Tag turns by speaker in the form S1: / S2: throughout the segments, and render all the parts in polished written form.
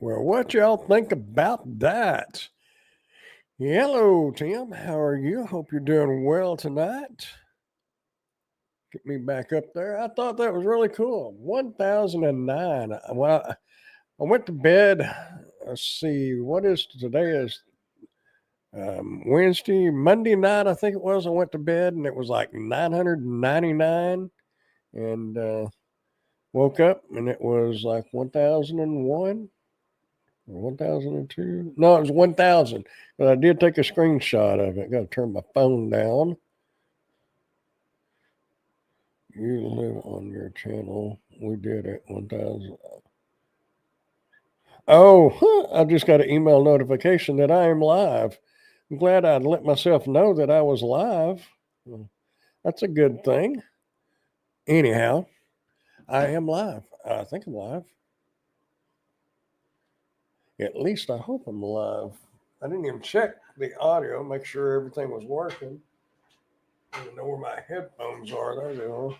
S1: Well, what y'all think about that? Hello, Tim. How are you? Hope you're doing well tonight. Get me back up there. I thought that was really cool. 1009. Well, I went to bed. Let's see, what is today? Is Wednesday, Monday night, I think it was. I went to bed and it was like 999 and woke up and it was like 1001. 1002? No, it was 1000. But I did take a screenshot of it. Got to turn my phone down. You live on your channel. We did it. 1000. Oh, I just got an email notification that I am live. I'm glad I'd let myself know that I was live. That's a good thing. Anyhow, I am live. I think I'm live. At least I hope I'm live. I didn't even check the audio, make sure everything was working. I don't know where my headphones are. There they are.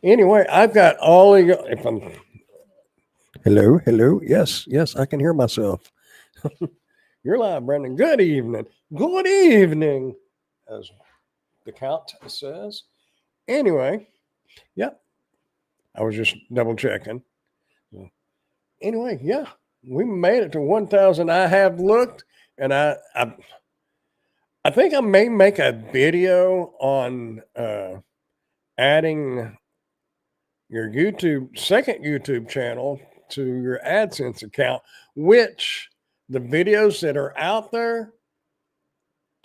S1: Anyway, I've got all of you. If I'm hello, yes, I can hear myself. You're live, Brandon. Good evening, as the count says. Anyway, yep, I was just double checking. Anyway, yeah, we made it to 1,000. I have looked, and I think I may make a video on adding your second YouTube channel to your AdSense account, which the videos that are out there,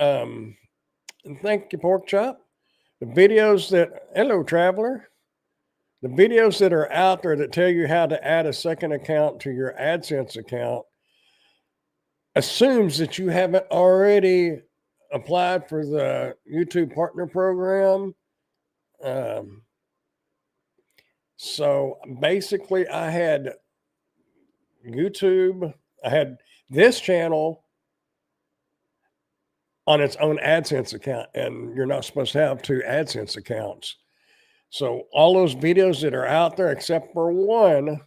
S1: and thank you, Pork Chop. Hello, Traveler. The videos that are out there that tell you how to add a second account to your AdSense account assumes that you haven't already applied for the YouTube Partner Program. So basically, I had this channel on its own AdSense account, and you're not supposed to have two AdSense accounts. So all those videos that are out there, except for one,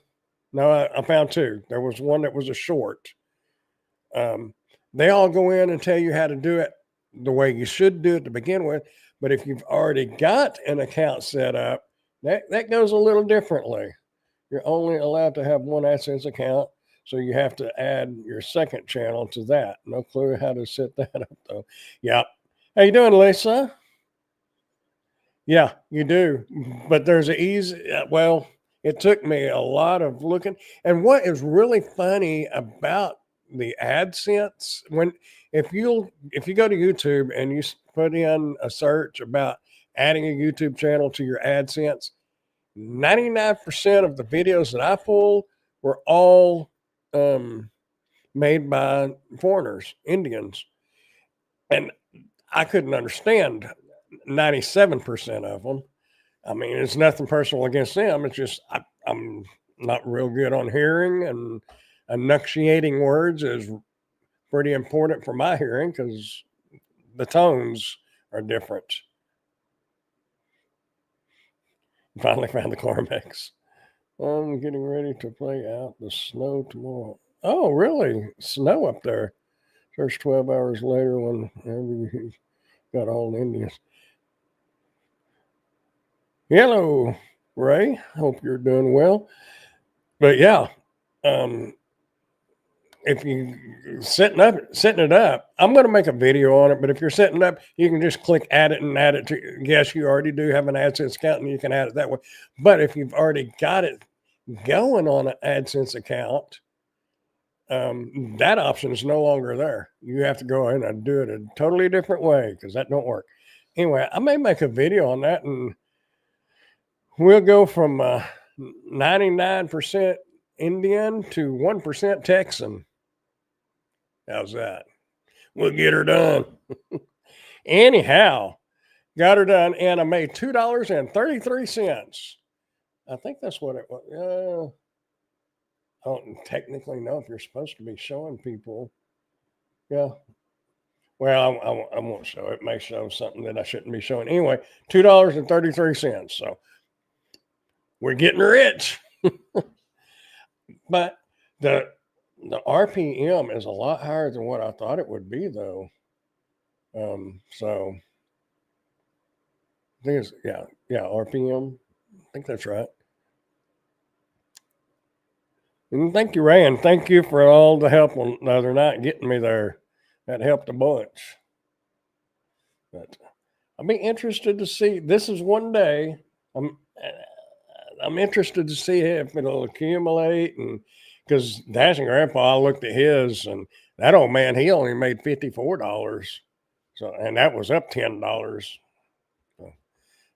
S1: no, I found two. There was one that was a short. They all go in and tell you how to do it the way you should do it to begin with. But if you've already got an account set up, that goes a little differently. You're only allowed to have one AdSense account, so you have to add your second channel to that. No clue how to set that up, though. Yeah. How you doing, Lisa? Yeah, you do. But there's an easy, well, it took me a lot of looking. And what is really funny about the AdSense, if you go to YouTube and you put in a search about adding a YouTube channel to your AdSense, 99% of the videos that I pulled were all made by foreigners, Indians. And I couldn't understand 97% of them. I mean, it's nothing personal against them. It's just I'm not real good on hearing, and enunciating words is pretty important for my hearing because the tones are different. Finally found the Carmex. I'm getting ready to play out the snow tomorrow. Oh, really? Snow up there. There's 12 hours later when you got all the Indians. Hello, Ray. Hope you're doing well. But yeah, if you setting it up, I'm going to make a video on it. But if you're setting it up, you can just click add it and add it to. Yes, you already do have an AdSense account, and you can add it that way. But if you've already got it going on an AdSense account, that option is no longer there. You have to go in and do it a totally different way because that don't work. Anyway, I may make a video on that, and we'll go from 99% Indian to 1% Texan. How's that? We'll get her done. Anyhow, got her done, and I made $2.33. I think that's what it was. I don't technically know if you're supposed to be showing people. Yeah. Well, I won't show it. It may show something that I shouldn't be showing. Anyway, $2.33. So we're getting rich. But the RPM is a lot higher than what I thought it would be, though. So I think it's yeah, RPM. I think that's right. And thank you, Ray, and thank you for all the help on the other night getting me there. That helped a bunch. But I'll be interested to see. This is one day. I'm I'm interested to see if it'll accumulate, and because Dashing Grandpa, I looked at his, and that old man, he only made $54. So, and that was up $10. So,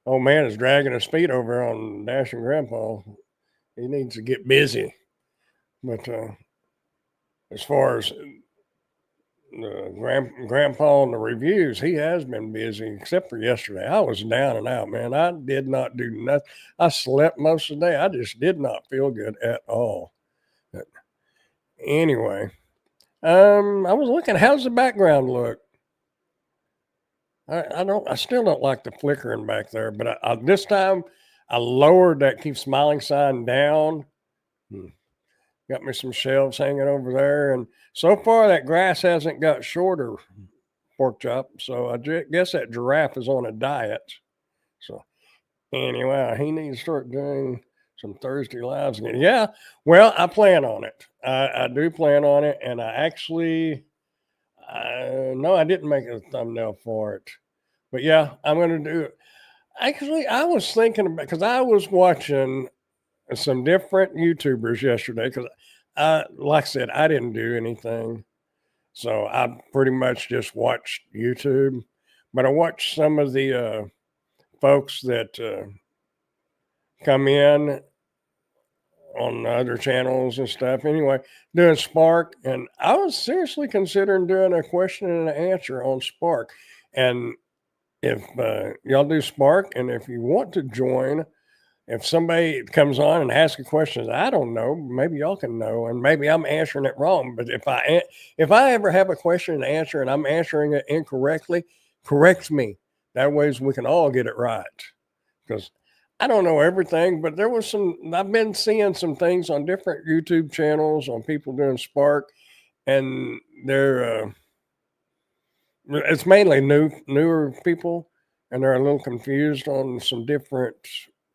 S1: old man is dragging his feet over on Dashing Grandpa. He needs to get busy. But as far as grandpa and the reviews, he has been busy, except for yesterday. I was down and out, man. I did not do nothing. I slept most of the day. I just did not feel good at all. But anyway, I was looking. How's the background look? I still don't like the flickering back there, but this time I lowered that keep smiling sign down. Hmm. Got me some shelves hanging over there, and so far that grass hasn't got shorter, pork chop. So I guess that giraffe is on a diet. So anyway, he needs to start doing some Thursday lives again. Yeah, well, I plan on it. I do plan on it, and I actually, no, I didn't make a thumbnail for it, but yeah, I'm going to do it. Actually, I was thinking about because I was watching some different YouTubers yesterday because like I said, I didn't do anything. So I pretty much just watched YouTube, but I watched some of the folks that come in on other channels and stuff. Anyway, doing Spark, and I was seriously considering doing a question and answer on Spark. And if y'all do Spark, and if you want to join, if somebody comes on and asks a question I don't know, maybe y'all can know, and maybe I'm answering it wrong. But if I ever have a question and answer and I'm answering it incorrectly, correct me. That way we can all get it right. Because I don't know everything, but there was some. I've been seeing some things on different YouTube channels on people doing Spark, and they're it's mainly newer people, and they're a little confused on some different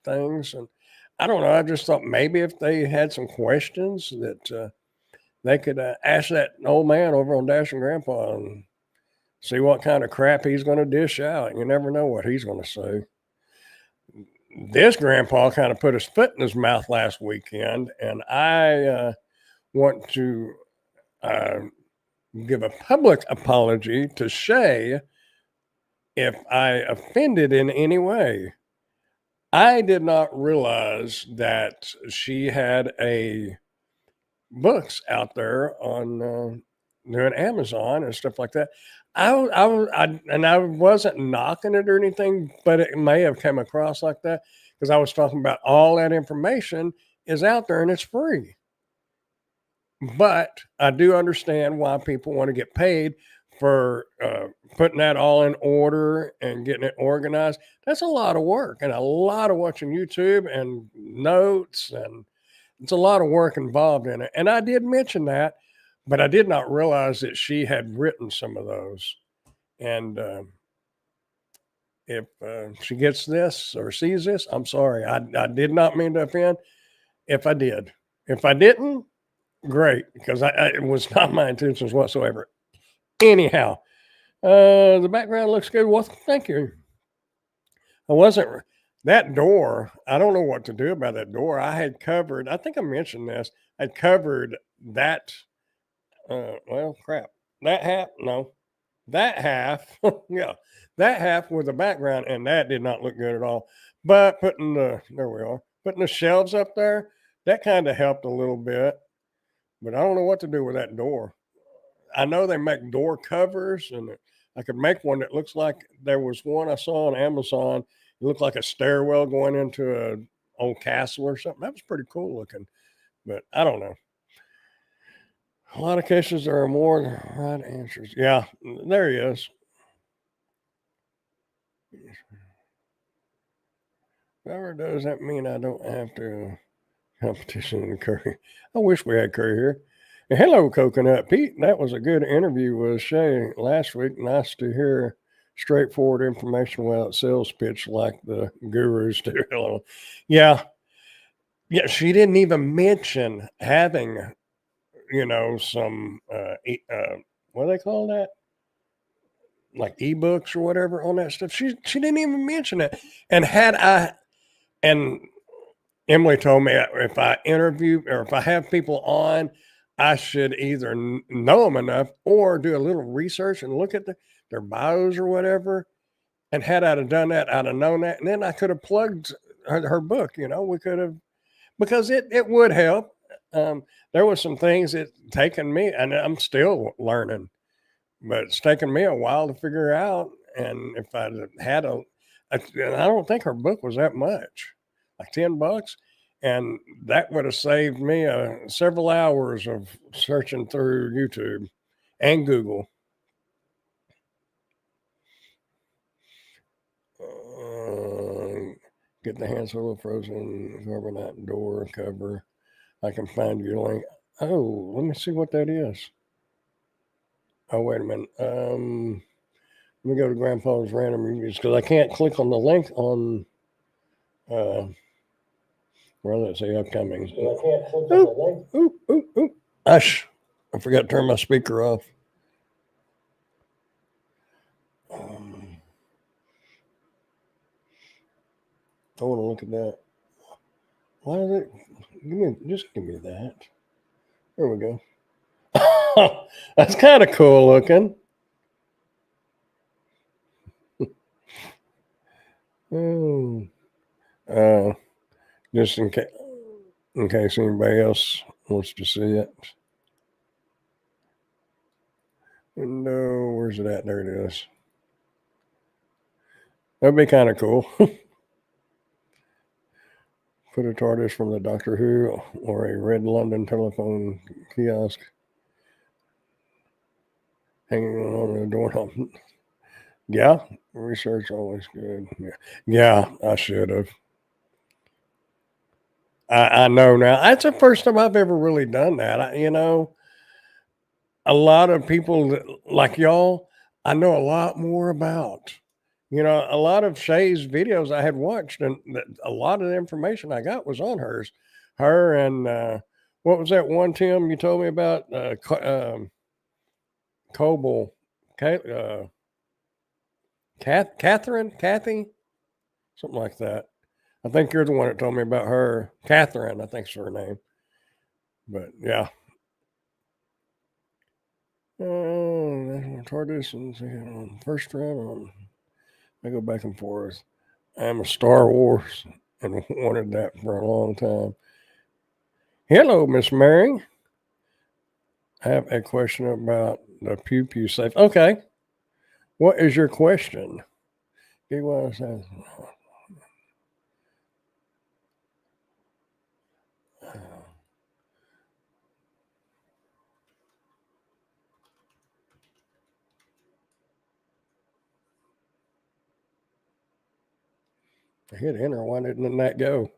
S1: things. And I don't know. I just thought maybe if they had some questions that they could ask that old man over on Dash and Grandpa and see what kind of crap he's going to dish out. You never know what he's going to say. This grandpa kind of put his foot in his mouth last weekend, and I want to uh, give a public apology to Shay if I offended in any way. I did not realize that she had a books out there on doing Amazon and stuff like that. I wasn't knocking it or anything, but it may have come across like that because I was talking about all that information is out there and it's free. But I do understand why people want to get paid for putting that all in order and getting it organized. That's a lot of work and a lot of watching YouTube and notes, and it's a lot of work involved in it. And I did mention that, but I did not realize that she had written some of those. And if she gets this or sees this, I'm sorry. I did not mean to offend. If I did, if I didn't, great, because it was not my intentions whatsoever. Anyhow, the background looks good. Well, thank you. I wasn't that door. I don't know what to do about that door. I had covered. I think I mentioned this. I'd covered that. Well, crap. That half. No, that half. Yeah, that half with the background, and that did not look good at all. But putting there we are. Putting the shelves up there, that kind of helped a little bit. But I don't know what to do with that door. I know they make door covers, and I could make one that looks like there was one I saw on Amazon. It looked like a stairwell going into a old castle or something. That was pretty cool looking, but I don't know. A lot of cases there are more right answers. Yeah, there he is. However, does that mean I don't have to Competition in Curry. I wish we had Curry here. And hello, Coconut Pete. That was a good interview with Shay last week. Nice to hear straightforward information without sales pitch like the gurus do. Yeah. Yeah. She didn't even mention having, some, what do they call that? Like ebooks or whatever on that stuff. She didn't even mention it. And and Emily told me if I interview or if I have people on, I should either know them enough or do a little research and look at their bios or whatever. And had I have done that, I'd have known that. And then I could have plugged her book, we could have, because it would help. There was some things that taken me, and I'm still learning, but it's taken me a while to figure out. And if I'd had and I don't think her book was that much, like $10, and that would have saved me several hours of searching through YouTube and Google. Get the hand solo frozen carbonite door cover. I can find your link. Oh, let me see what that is. Oh, wait a minute. Let me go to Grandpa's random reviews because I can't click on the link on. Well, let's say upcoming. I can't click on the link. Ooh. Hush! I forgot to turn my speaker off. I want to look at that. Why is it? Give me that. There we go. That's kind of cool looking. Just in case anybody else wants to see it. No, where's it at? There it is. That'd be kind of cool. Put a TARDIS from the Doctor Who or a red London telephone kiosk hanging on the doorknob. Yeah, research always good. Yeah, I should have. I know now. That's the first time I've ever really done that. A lot of people like y'all, I know a lot more about. A lot of Shay's videos I had watched, and a lot of the information I got was on hers. Her and what was that one, Tim, you told me about? Coble, Kathy, something like that. I think you're the one that told me about her. Catherine, I think's her name. But yeah. TARDIS and first round. I go back and forth. I'm a Star Wars and wanted that for a long time. Hello, Miss Mary. I have a question about the Pew Pew safe. Okay. What is your question? I hit enter. Why didn't that go?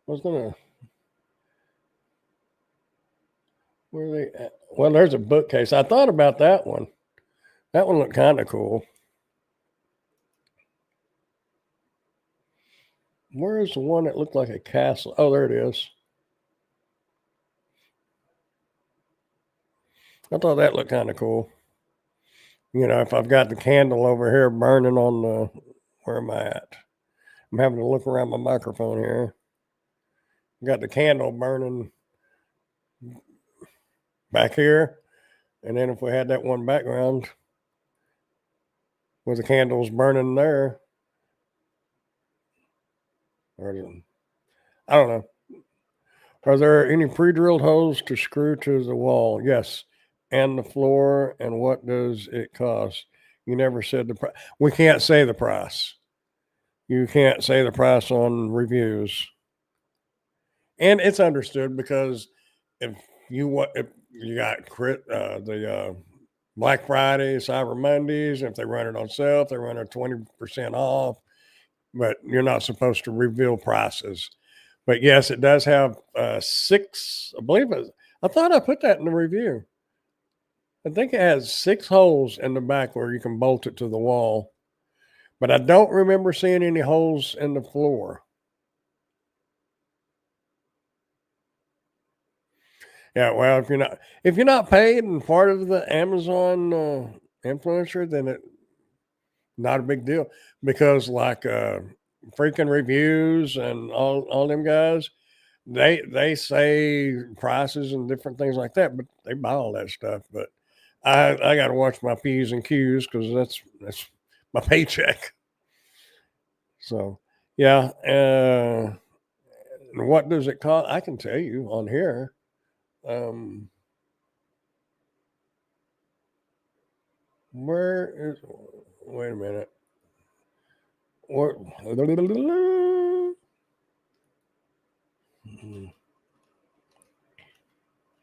S1: I was gonna. Where are they at? Well, there's a bookcase. I thought about that one. That one looked kind of cool. Where is the one that looked like a castle? Oh, there it is. I thought that looked kind of cool. If I've got the candle over here burning on the, where am I at? I'm having to look around my microphone here. Got the candle burning back here. And then if we had that one background with the candles burning there, I don't know. Are there any pre-drilled holes to screw to the wall? Yes. And the floor. And what does it cost? You never said the price. We can't say the price. You can't say the price on reviews. And it's understood because if you got the Black Friday, Cyber Mondays, if they run it on sale, if they run it 20% off, but you're not supposed to reveal prices. But yes, it does have 6, I believe I thought I put that in the review. I think it has 6 holes in the back where you can bolt it to the wall. But I don't remember seeing any holes in the floor. Yeah, well, if you're not paid and part of the Amazon influencer, then it not a big deal, because like freaking reviews and all them guys, they say prices and different things like that, but they buy all that stuff. But I got to watch my P's and Q's because that's my paycheck. So yeah, what does it cost? I can tell you on here. Um, where is? Wait a minute. What?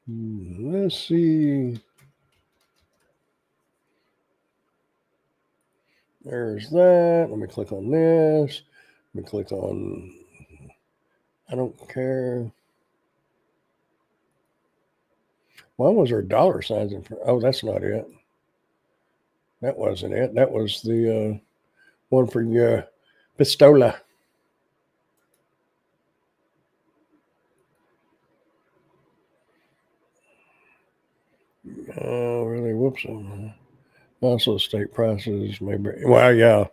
S1: Let's see. There's that. Let me click on this. Let me click on. I don't care. Why was there dollar signs in front? Oh, that's not it. That wasn't it. That was the one for your pistola. Oh, really? Whoops. Also, state prices may vary. Well, yeah,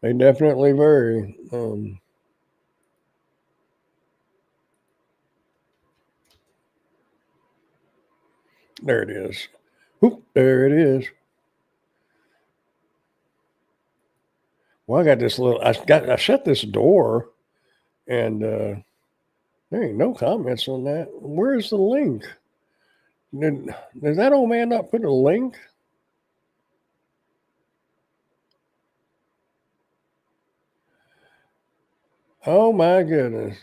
S1: they definitely vary. There it is. Oop, there it is. Well, I got this little. I shut this door, and there ain't no comments on that. Where's the link? Did that old man not put a link? Oh my goodness!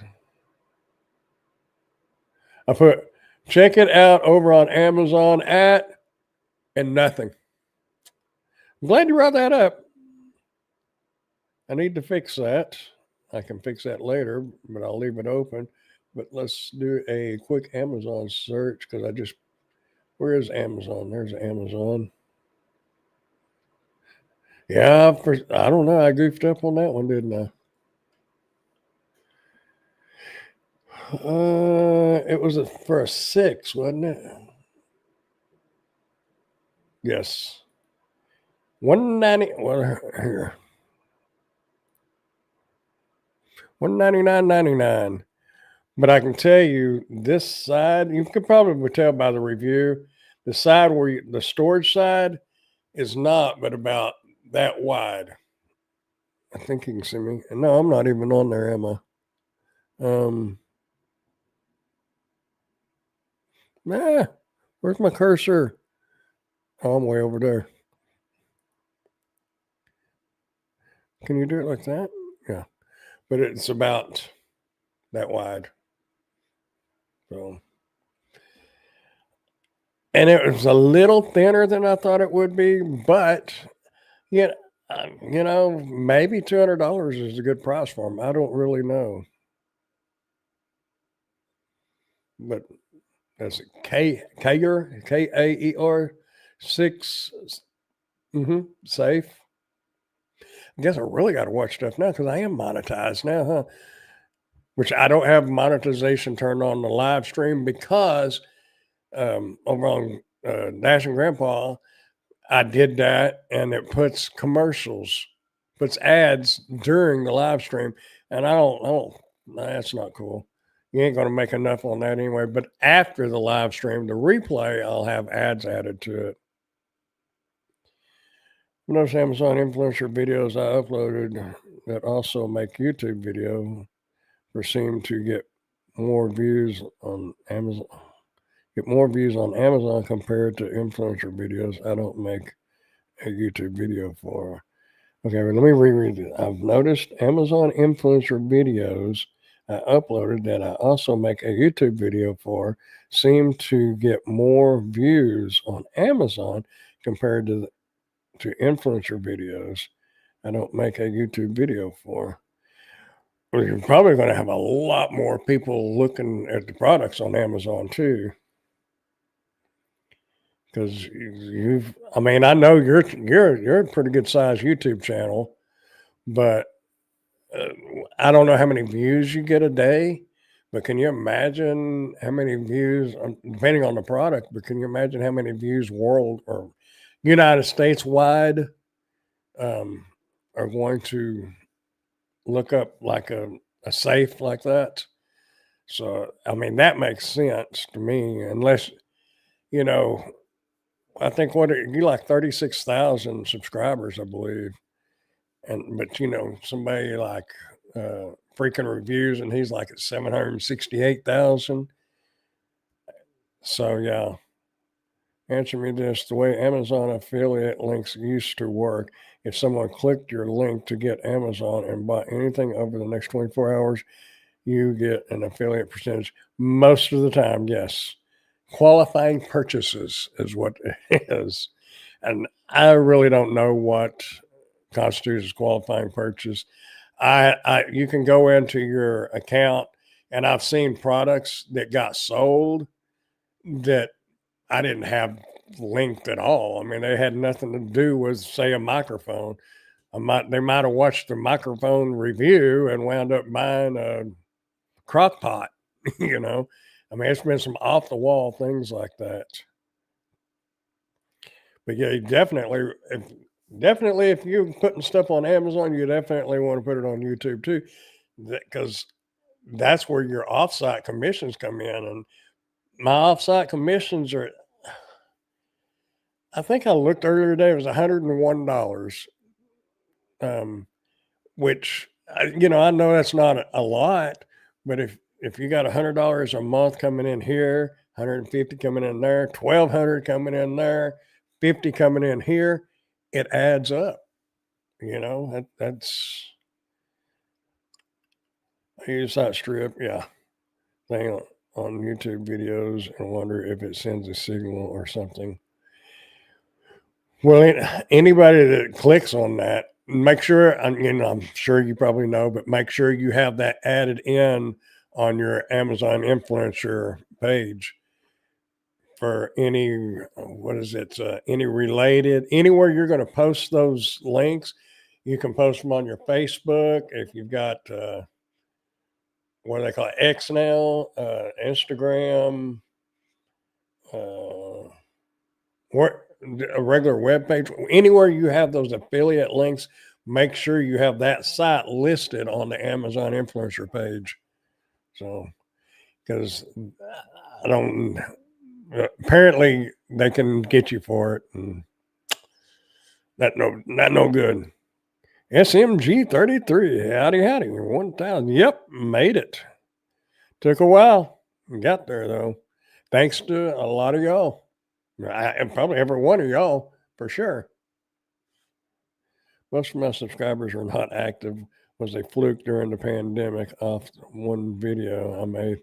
S1: I put check it out over on Amazon at and nothing. I'm glad you brought that up. I need to fix that. I can fix that later, but I'll leave it open. But let's do a quick Amazon search because where is Amazon? There's Amazon. Yeah, I don't know. I goofed up on that one, didn't I? It was for a 6, wasn't it? Yes. 190. Well, here. 199.99. But I can tell you this side, you can probably tell by the review, the side the storage side is not, but about that wide. I think you can see me. No, I'm not even on there, am I? Where's my cursor? Oh, I'm way over there. Can you do it like that? Yeah. But it's about that wide. So, and it was a little thinner than I thought it would be, but yeah, maybe $200 is a good price for them. I don't really know, but that's Kaer 6. Safe. I guess I really got to watch stuff now because I am monetized now, huh? Which I don't have monetization turned on the live stream because over on Dash and Grandpa, I did that, and it puts ads during the live stream, and I don't. That's not cool. You ain't gonna make enough on that anyway. But after the live stream, the replay, I'll have ads added to it. Those Amazon influencer videos I uploaded that also make YouTube video seem to get more views on Amazon. Get more views on Amazon compared to influencer videos I don't make a YouTube video for. Okay, let me reread it. I've noticed Amazon influencer videos I uploaded that I also make a YouTube video for seem to get more views on Amazon compared to influencer videos I don't make a YouTube video for. Well, you're probably going to have a lot more people looking at the products on Amazon too, because you've. I mean, I know you're a pretty good sized YouTube channel, but uh, I don't know how many views you get a day. But can you imagine how many views, depending on the product? But can you imagine how many views world or United States wide um, are going to look up like a safe like that? So, I mean, that makes sense to me, unless, you know, I think you like 36,000 subscribers, I believe. But, somebody like Freaking Reviews, and he's like at 768,000. So, yeah, answer me this: the way Amazon affiliate links used to work, if someone clicked your link to get Amazon and bought anything over the next 24 hours, you get an affiliate percentage. Most of the time, yes. Qualifying purchases is what it is. And I really don't know what constitutes as qualifying purchase. You can go into your account, and I've seen products that got sold that I didn't have linked at all. I mean, they had nothing to do with, say, a microphone. They might have watched the microphone review and wound up buying a crock pot, you know. I mean, it's been some off the wall things like that. But yeah, definitely if you're putting stuff on Amazon, you definitely want to put it on YouTube too, because that's where your offsite commissions come in. And my offsite commissions are, I think I looked earlier today, it was $101, um, which I know that's not a lot, but if you got $100 a month coming in here, 150 coming in there, 1,200 coming in there, 50 coming in here, it adds up. That's I use that strip, yeah, thing on YouTube videos and wonder if it sends a signal or something. Well, anybody that clicks on that, make sure, I'm sure you probably know, but make sure you have that added in on your Amazon influencer page for any related, anywhere you're going to post those links. You can post them on your Facebook if you've got, what do they call it, X now, Instagram, uh, a regular web page, anywhere you have those affiliate links, make sure you have that site listed on the Amazon influencer page. So, because I don't, apparently they can get you for it, and not no good. SMG 33, howdy, 1,000. Yep, made it. Took a while, got there though, thanks to a lot of y'all. And probably every one of y'all for sure. Most of my subscribers are not active. Was a fluke during the pandemic off one video I made.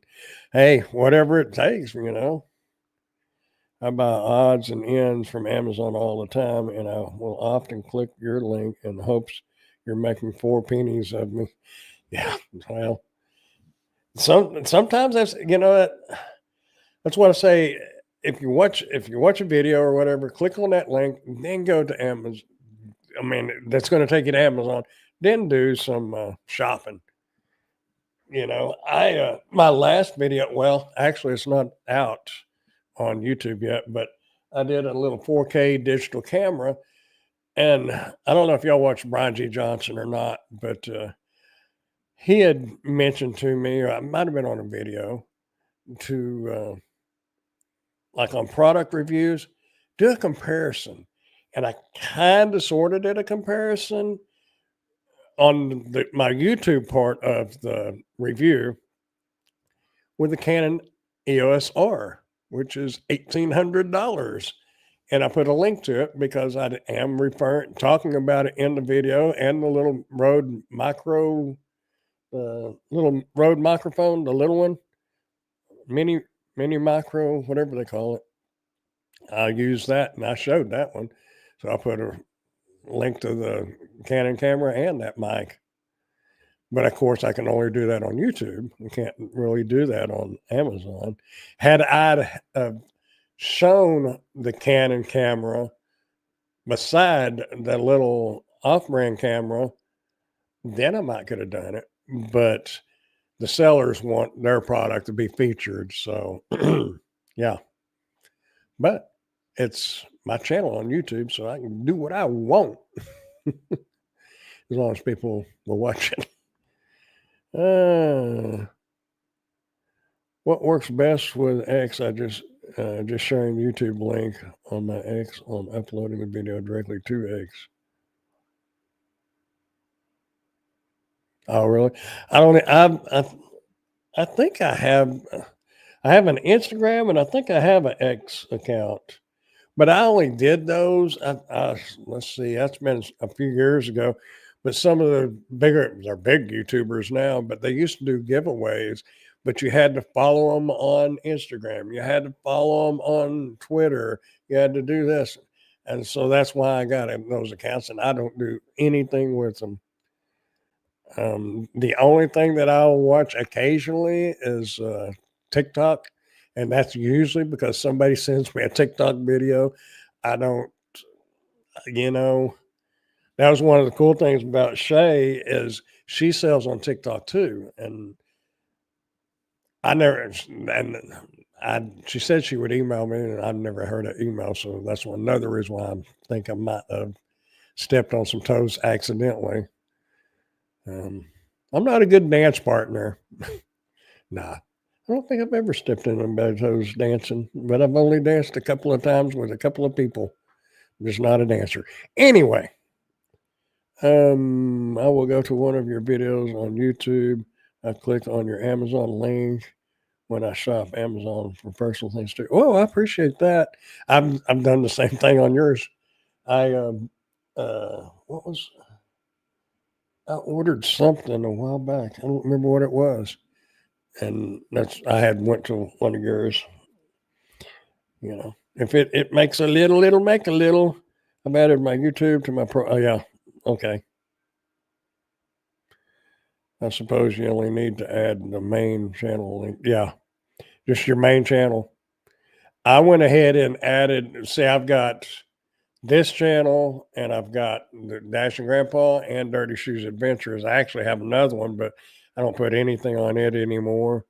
S1: Hey, whatever it takes. I buy odds and ends from Amazon all the time, and I will often click your link in hopes you're making 4 pennies of me. Yeah, well, sometimes that's what I say. If you watch a video or whatever, click on that link, then go to Amazon. I mean, that's going to take you to Amazon. Then do some shopping. My last video. Well, actually, it's not out on YouTube yet, but I did a little 4K digital camera, and I don't know if y'all watch Brian G. Johnson or not, but he had mentioned to me, or I might have been on a video, to like on product reviews, do a comparison. And I kind of sort of did a comparison on my YouTube part of the review with the Canon EOS R, which is $1,800. And I put a link to it because I am talking about it in the video, and the little Rode microphone, the little one, mini micro, whatever they call it. I used that, and I showed that one. So I put a link to the Canon camera and that mic. But of course, I can only do that on YouTube. I can't really do that on Amazon. Had I shown the Canon camera beside the little off-brand camera, then I might could have done it. But the sellers want their product to be featured. So, yeah. But it's my channel on YouTube, so I can do what I want as long as people will watch it. What works best with X? I just sharing YouTube link on my X on uploading the video directly to X. Oh, really? I don't. I think I have. I have an Instagram and I think I have an X account, but I only did those. Let's see, that's been a few years ago. But some of the bigger, they're big YouTubers now, but they used to do giveaways. But you had to follow them on Instagram. You had to follow them on Twitter. You had to do this, and so that's why I got those accounts. And I don't do anything with them. The only thing that I'll watch occasionally is TikTok, and that's usually because somebody sends me a TikTok video. I don't, you know, that was one of the cool things about Shay is she sells on TikTok too, and I never, and she said she would email me, and I've never heard an email, so that's another reason why I think I might have stepped on some toes accidentally. I'm not a good dance partner. Nah, I don't think I've ever stepped in anybody's toes dancing, but I've only danced a couple of times with a couple of people. I'm just not a dancer. Anyway, I will go to one of your videos on YouTube. I clicked on your Amazon link when I shop Amazon for personal things too. Oh, I appreciate that. I've done the same thing on yours. I what was I ordered something a while back. I don't remember what it was. And I had went to one of yours. You know, if it makes a little, it'll make a little. I've added my YouTube to my pro. Oh yeah, okay. I suppose you only need to add the main channel link. Yeah, just your main channel. I went ahead and added. See, I've got this channel, and I've got the Dashing Grandpa and Dirty Shoes Adventures. I actually have another one, but I don't put anything on it anymore.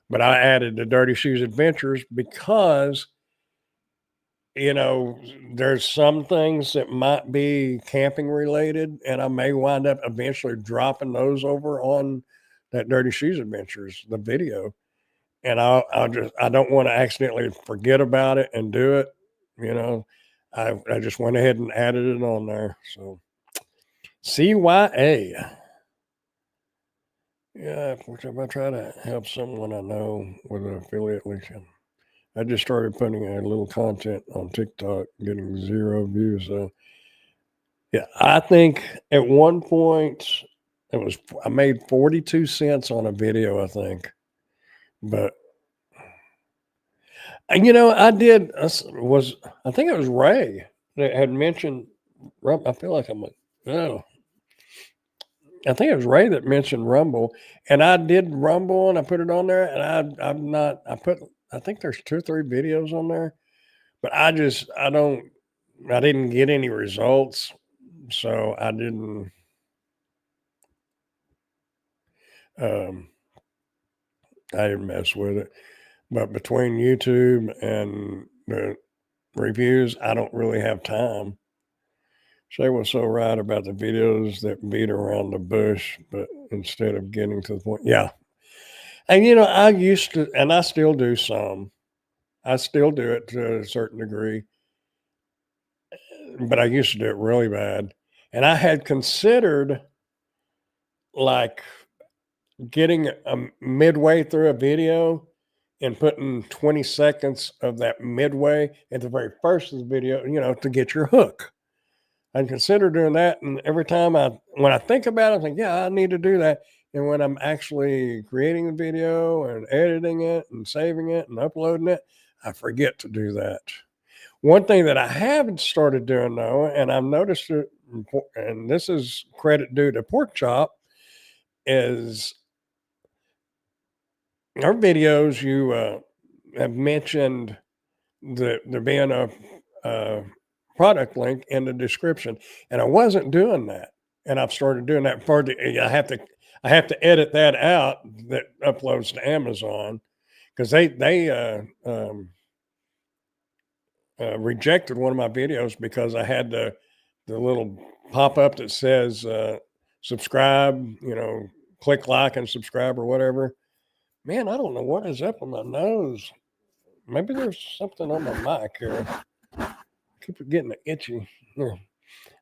S1: But I added the Dirty Shoes Adventures because there's some things that might be camping related, and I may wind up eventually dropping those over on that Dirty Shoes Adventures, the video. And I don't want to accidentally forget about it and do it. You know, I just went ahead and added it on there. So CYA. Yeah, which if I try to help someone I know with an affiliate link. I just started putting a little content on TikTok, getting 0 views. So, yeah, I think at one point I made 42 cents on a video, I think. But I did I think it was Ray that had mentioned. I feel like I'm like, oh, I think it was Ray that mentioned Rumble, and I did Rumble and I put it on there, and I think there's 2 or 3 videos on there. But I didn't get any results, so um, I didn't mess with it. But between YouTube and the reviews, I don't really have time. Shay was so right about the videos that beat around the bush, but instead of getting to the point, yeah. And I used to, and I still do some. I still do it to a certain degree, but I used to do it really bad. And I had considered like getting midway through a video and putting 20 seconds of that midway at the very first of the video, to get your hook. I'd consider doing that. And every time when I think about it, I think, yeah, I need to do that. And when I'm actually creating the video and editing it and saving it and uploading it, I forget to do that. One thing that I haven't started doing though, and I've noticed it, and this is credit due to Pork Chop, is our videos. You have mentioned there being a product link in the description, and I wasn't doing that, and I've started doing that for the. I have to edit that out that uploads to Amazon because they rejected one of my videos because I had the little pop up that says subscribe, click like and subscribe or whatever. Man, I don't know what is up with my nose. Maybe there's something on my mic here. I keep getting itchy. Yeah. I'm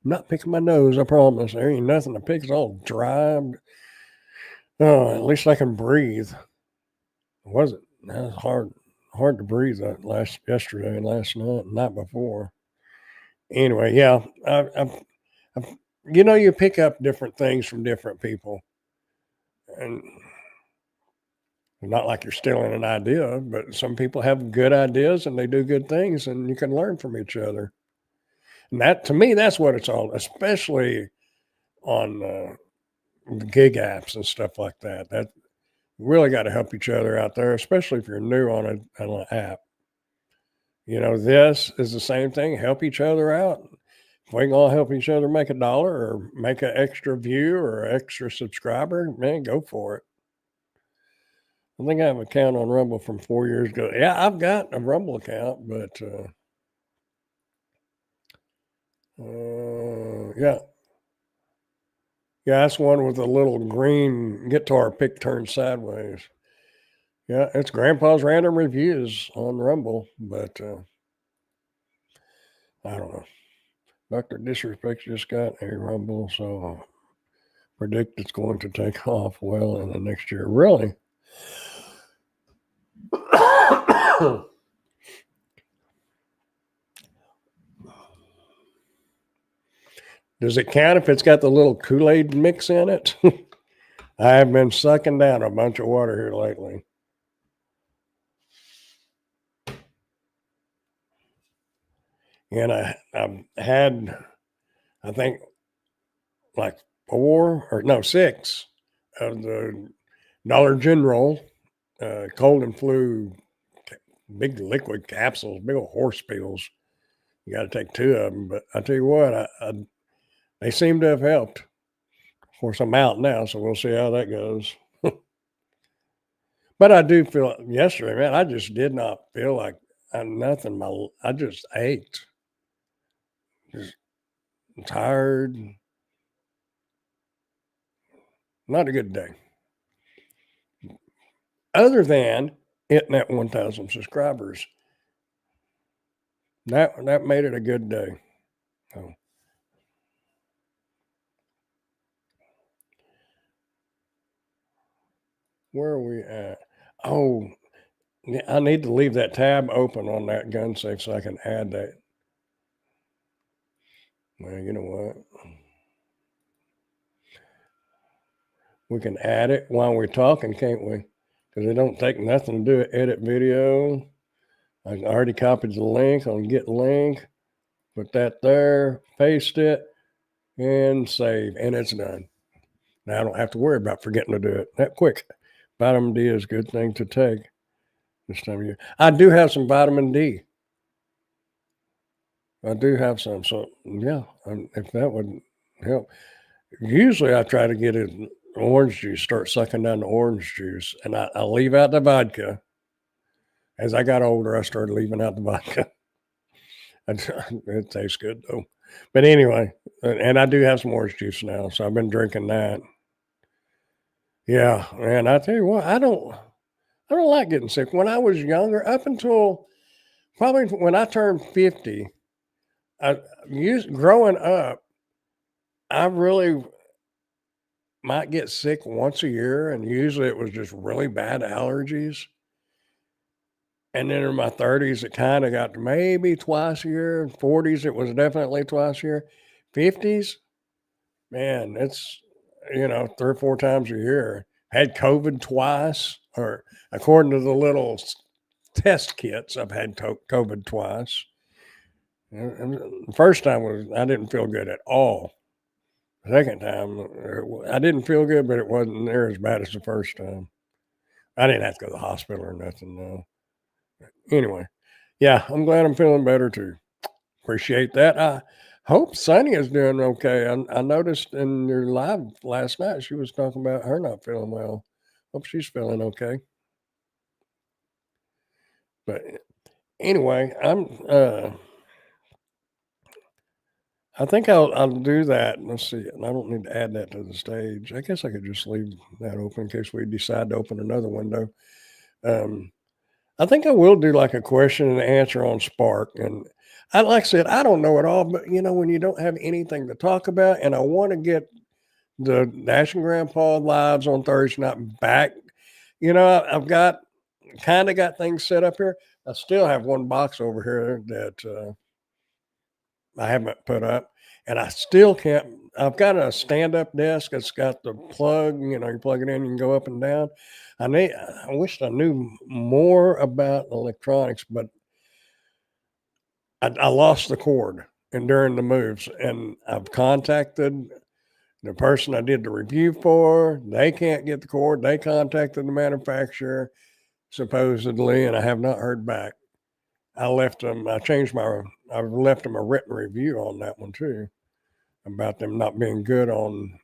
S1: not picking my nose, I promise. There ain't nothing to pick. It's all dry. Oh, at least I can breathe. It wasn't. That was hard to breathe yesterday and last night and night before. Anyway, yeah, you pick up different things from different people, and not like you're stealing an idea, but some people have good ideas and they do good things, and you can learn from each other. And that, to me, that's what it's all, especially on the gig apps and stuff like that. That you really got to help each other out there, especially if you're new on an app. This is the same thing. Help each other out. If we can all help each other make $1 or make an extra view or extra subscriber, man, go for it. I think I have an account on Rumble from 4 years ago. Yeah, I've got a Rumble account, but yeah. Yeah, that's one with a little green guitar pick turned sideways. Yeah, it's Grandpa's Random Reviews on Rumble, but I don't know. Dr. Disrespect just got a Rumble, so I predict it's going to take off well in the next year. Really? Does it count if it's got the little Kool-Aid mix in it? I have been sucking down a bunch of water here lately. And I've had, I think, like 6 of the Dollar General cold and flu big liquid capsules, big old horse pills. You got to take 2 of them. But I tell you what, they seem to have helped. Of course, I'm out now, so we'll see how that goes. But I do feel yesterday, man, I just did not feel like nothing. I just ached. Just tired. Not a good day. Other than hitting that 1,000 subscribers. That made it a good day. So. Where are we at? Oh, I need to leave that tab open on that gun safe so I can add that. Well, you know what? We can add it while we're talking, can't we? Because it don't take nothing to do it. Edit video. I already copied the link on Get Link. Put that there, paste it, and save. And it's done. Now I don't have to worry about forgetting to do it that quick. Vitamin D is a good thing to take this time of year. I do have some vitamin D. I do have some. So, yeah, if that would help. Usually I try to get it orange juice, start sucking down the orange juice, and I leave out the vodka. As I got older, I started leaving out the vodka. It tastes good, though. But anyway, and I do have some orange juice now, so I've been drinking that. Yeah, and I tell you what, I don't like getting sick. When I was younger, up until probably when I turned 50, growing up, I really might get sick once a year, and usually it was just really bad allergies. And then in my 30s, it kind of got to maybe twice a year. 40s, it was definitely twice a year. 50s, man, it's 3 or 4 times a year. Had COVID twice, or according to the little test kits, I've had COVID twice. And the first time I didn't feel good at all. Second time, I didn't feel good, but it wasn't near as bad as the first time. I didn't have to go to the hospital or nothing, no. Anyway, yeah, I'm glad I'm feeling better too. Appreciate that. I hope Sunny is doing okay. I noticed in your live last night she was talking about her not feeling well. Hope she's feeling okay. But anyway, I think I'll do that. Let's see. And I don't need to add that to the stage. I guess I could just leave that open in case we decide to open another window. Um, I think I will do like a question and answer on Spark. And like I said, I don't know it all, but when you don't have anything to talk about, and I want to get the Dash and Grandpa lives on Thursday night back. I've got things set up here. I still have one box over here that I haven't put up, and I still can't. I've got a stand-up desk that's got the plug. You plug it in, you can go up and down. I wished I knew more about electronics, but I lost the cord and during the moves, and I've contacted the person I did the review for. They can't get the cord. They contacted the manufacturer supposedly, and I have not heard back. I left them. I've left them a written review on that one too, about them not being good on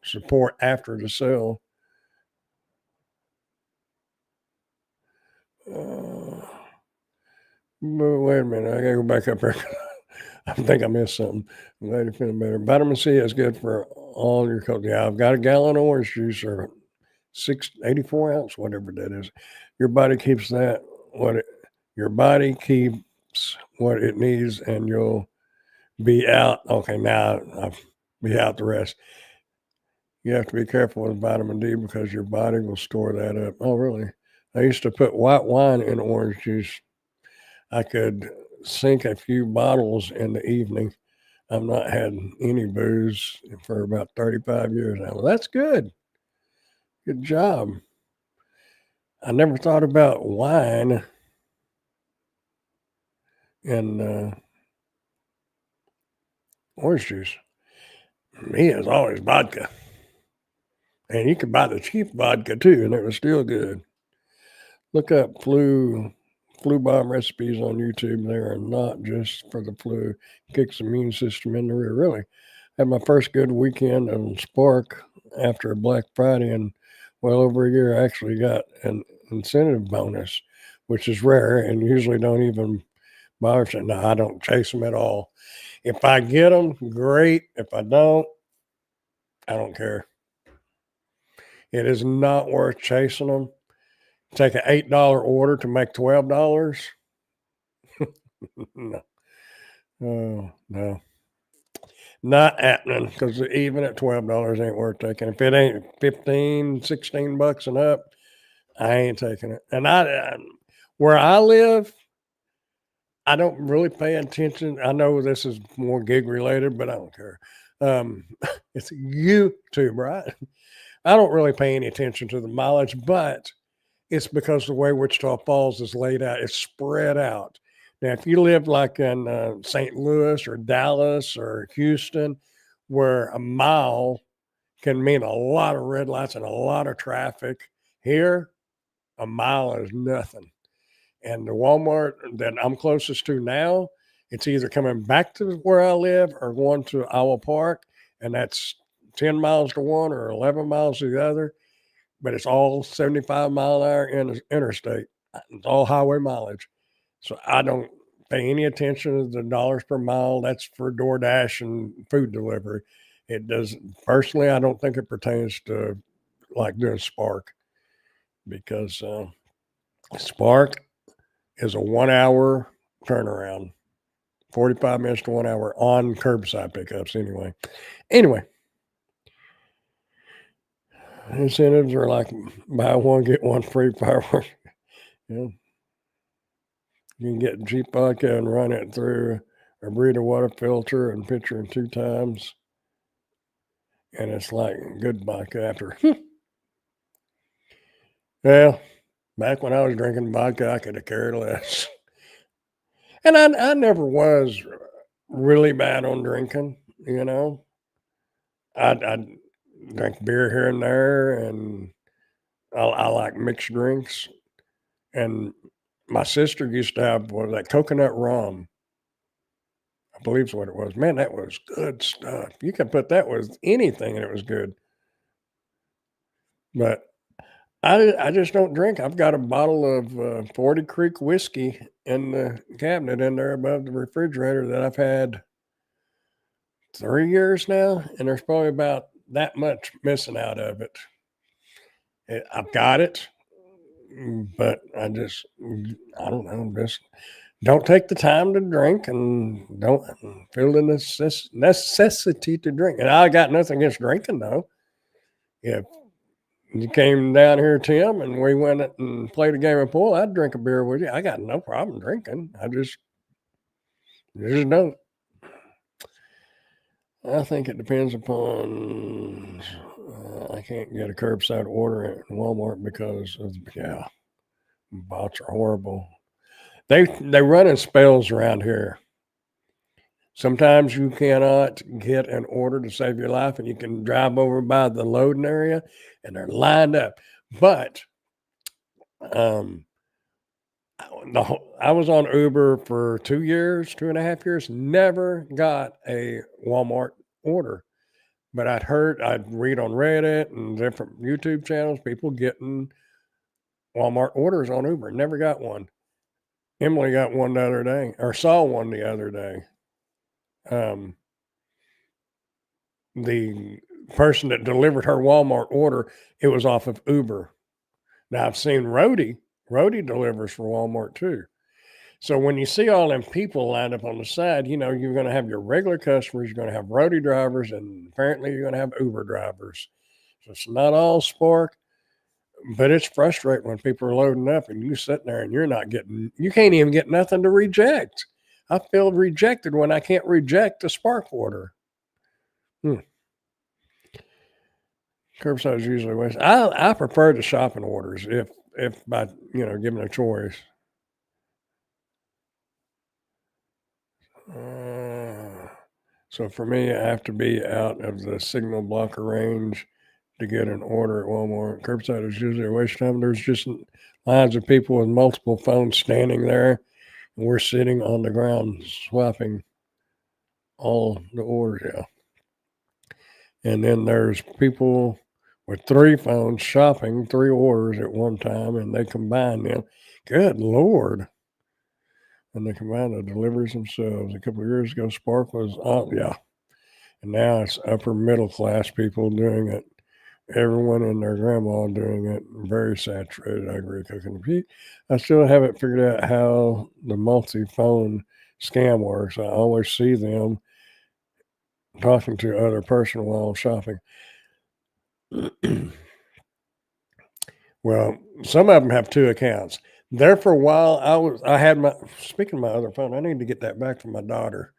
S1: support after the sale. Wait a minute, I gotta go back up here. I think I missed something. I'm glad you're feeling better. Vitamin C is good for all your cold. Yeah, I've got a gallon of orange juice or 84 ounce, whatever that is. Your body keeps that your body keeps what it needs, and you'll be out. Okay, now I'll be out the rest. You have to be careful with vitamin D because your body will store that up. Oh, really? I used to put white wine in orange juice. I could sink a few bottles in the evening. I've not had any booze for about 35 years now. Well, that's good. Good job. I never thought about wine and orange juice. Me, it's always vodka. And you could buy the cheap vodka too, and it was still good. Look up flu bomb recipes on YouTube. They are not just for the flu. Kicks the immune system in the rear. Really, had my first good weekend on Spark after a Black Friday, and well over a year. I actually got an incentive bonus, which is rare, and usually don't even bother. No, I don't chase them at all. If I get them, great. If I don't, I don't care. It is not worth chasing them. Take an $8 order to make $12. No. Oh, no. Not happening because even at $12 ain't worth taking. If it ain't 15, 16 bucks and up, I ain't taking it. And where I live, I don't really pay attention. I know this is more gig related, but I don't care. It's YouTube, right? I don't really pay any attention to the mileage, but it's because the way Wichita Falls is laid out, it's spread out. Now, if you live like in St. Louis or Dallas or Houston, where a mile can mean a lot of red lights and a lot of traffic, here, a mile is nothing. And the Walmart that I'm closest to now, it's either coming back to where I live or going to Iowa Park, and that's 10 miles to one or 11 miles to the other, but it's all 75-mile-an-hour interstate. It's all highway mileage. So I don't pay any attention to the dollars per mile. That's for DoorDash and food delivery. It does personally, I don't think it pertains to like doing Spark because Spark is a 1 hour turnaround, 45 minutes to 1 hour on curbside pickups anyway. Anyway, incentives are like buy one, get one free fireworks. Yeah. You can get cheap vodka and run it through a Brita water filter and pitcher 2 times. And it's like good vodka after. Well, back when I was drinking vodka, I could have cared less. And I never was really bad on drinking, you know. I drink beer here and there, and I like mixed drinks. And my sister used to have what was that coconut rum, I believe is what it was. Man, that was good stuff. You could put that with anything and it was good. But I just don't drink. I've got a bottle of 40 Creek whiskey in the cabinet in there above the refrigerator that I've had 3 years now, and there's probably about that much missing out of it. I've got it, but I don't know, just don't take the time to drink and don't feel the necessity to drink. And I got nothing against drinking though. If you came down here, Tim, and we went and played a game of pool, I'd drink a beer with you. I got no problem drinking. I just don't. I think it depends upon. I can't get a curbside order at Walmart because of bots are horrible. They run in spells around here. Sometimes you cannot get an order to save your life, and you can drive over by the loading area, and they're lined up. But um, I was on Uber for 2 years, 2.5 years, never got a Walmart order. But I'd read on Reddit and different YouTube channels, people getting Walmart orders on Uber. Never got one. Emily got one the other day, or saw one the other day. The person that delivered her Walmart order, it was off of Uber. Now I've seen Roadie. Roadie delivers for Walmart too. So when you see all them people lined up on the side, you know, you're going to have your regular customers, you're going to have Roadie drivers, and apparently you're going to have Uber drivers. So it's not all Spark, but it's frustrating when people are loading up and you sitting there and you can't even get nothing to reject. I feel rejected when I can't reject a Spark order. Curbside is usually waste. I prefer the shopping orders if by given a choice. So for me, I have to be out of the signal blocker range to get an order at Walmart. Curbside is usually a waste of time. There's just lines of people with multiple phones standing there, and we're sitting on the ground swapping all the orders. Yeah. And then there's people with 3 phones shopping 3 orders at one time, and they combine them. Good Lord. And they combine the deliveries themselves. A couple of years ago, Spark was, and now it's upper middle class people doing it. Everyone and their grandma doing it. Very saturated. I agree, cooking. I still haven't figured out how the multi-phone scam works. I always see them talking to other person while I'm shopping. Well, some of them have 2 accounts. There for a while, I had speaking of my other phone, I need to get that back from my daughter.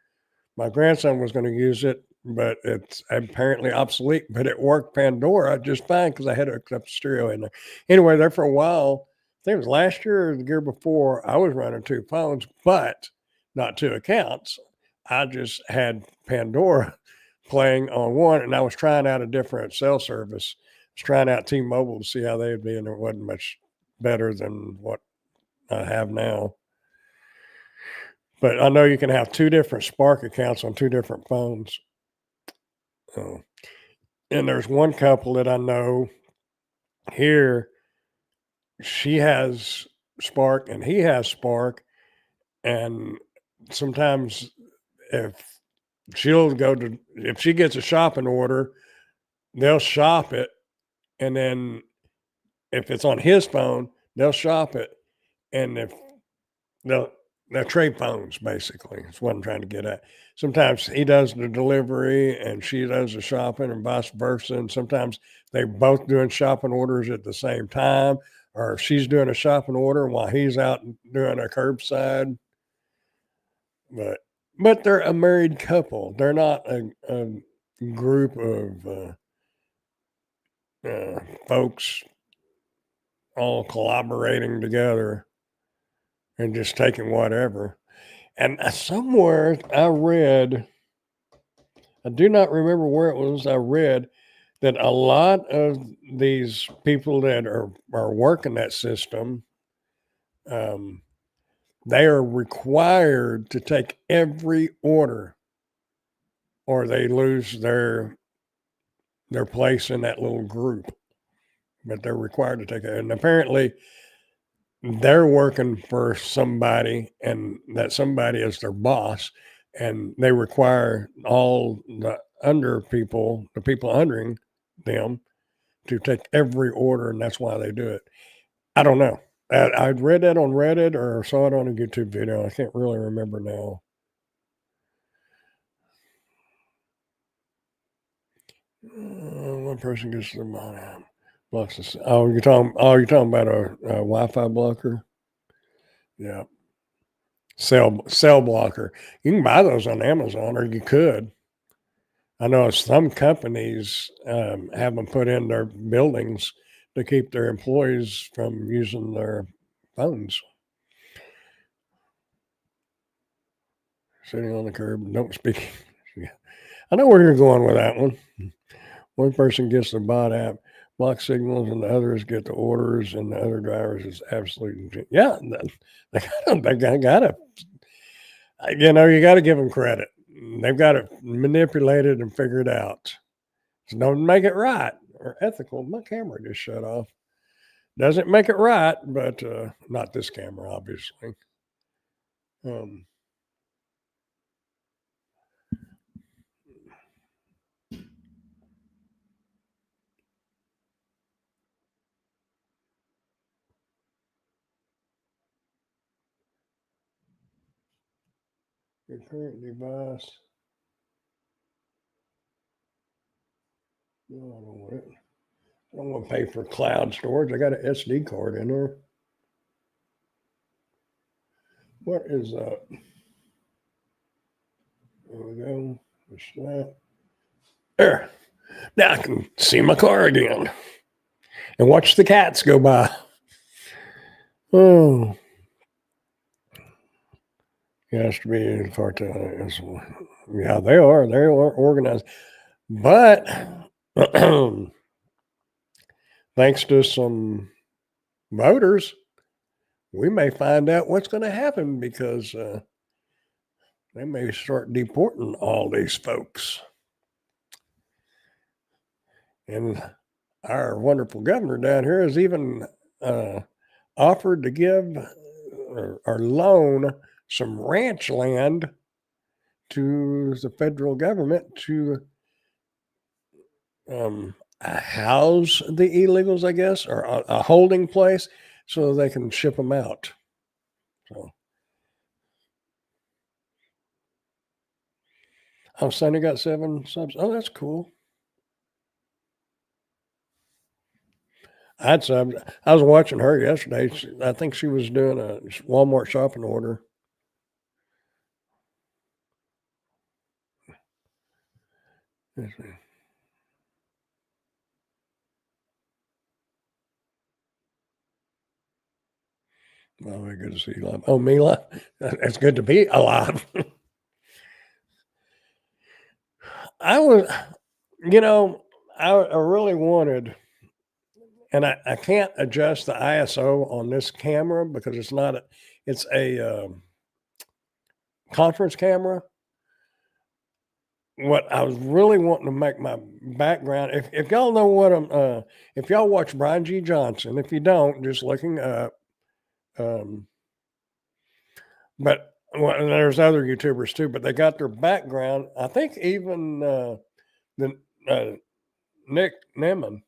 S1: My grandson was going to use it, but it's apparently obsolete, but it worked Pandora just fine because I had it hooked up to stereo in there. Anyway, there for a while, I think it was last year or the year before, I was running 2 phones, but not 2 accounts. I just had Pandora playing on one, and I was trying out a different cell service. I was trying out T-Mobile to see how they would be, and it wasn't much better than what I have now. But I know you can have 2 different Spark accounts on 2 different phones. And there's one couple that I know here, she has Spark and he has Spark, and sometimes if if she gets a shopping order, they'll shop it, and then if it's on his phone, they'll shop it, and if they'll trade phones, basically. That's what I'm trying to get at. Sometimes he does the delivery and she does the shopping, and vice versa. And sometimes they're both doing shopping orders at the same time, or she's doing a shopping order while he's out doing a curbside. But they're a married couple. They're not a group of folks all collaborating together and just taking whatever. And somewhere I read I do not remember where it was I read that a lot of these people that are working that system, um, they are required to take every order or they lose their place in that little group. But they're required to take it. And apparently they're working for somebody and that somebody is their boss and they require all the under people, the people undering them to take every order and that's why they do it. I don't know. I'd read that on Reddit or saw it on a YouTube video. I can't really remember now. One person gets their money blocks this. You're talking about a Wi-Fi blocker. Yeah, cell blocker. You can buy those on Amazon, or you could. I know some companies have them put in their buildings to keep their employees from using their phones. Sitting on the curb, don't speak. Yeah. I know where you're going with that one. One person gets the bot app, block signals, and the others get the orders, and the other drivers is absolutely yeah. They got to, you know, you got to give them credit. They've got it manipulated and figured out. So don't make it right or ethical. My camera just shut off. Doesn't make it right, but not this camera, obviously. Um, your current device. No, I don't want it. I don't want to pay for cloud storage. I got an SD card in there. What is that? There we go. Push that. There. Now I can see my car again and watch the cats go by. Oh, it has to be cartoon. Yeah, they are. They are organized. But thanks to some voters, we may find out what's going to happen because they may start deporting all these folks. And our wonderful governor down here has even offered to give or loan some ranch land to the federal government to house the illegals, I guess, or a holding place so they can ship them out. So, Sonny got 7 subs. Oh, that's cool. I was watching her yesterday. I think she was doing a Walmart shopping order. Oh, very good to see you live. Oh, me live. It's good to be alive. I was, you know, I really wanted, and I can't adjust the ISO on this camera because it's a conference camera. What I was really wanting to make my background, if y'all know what if y'all watch Brian G. Johnson, if you don't, just looking up. But well, and there's other YouTubers too, but they got their background. I think even the Nick Nemon,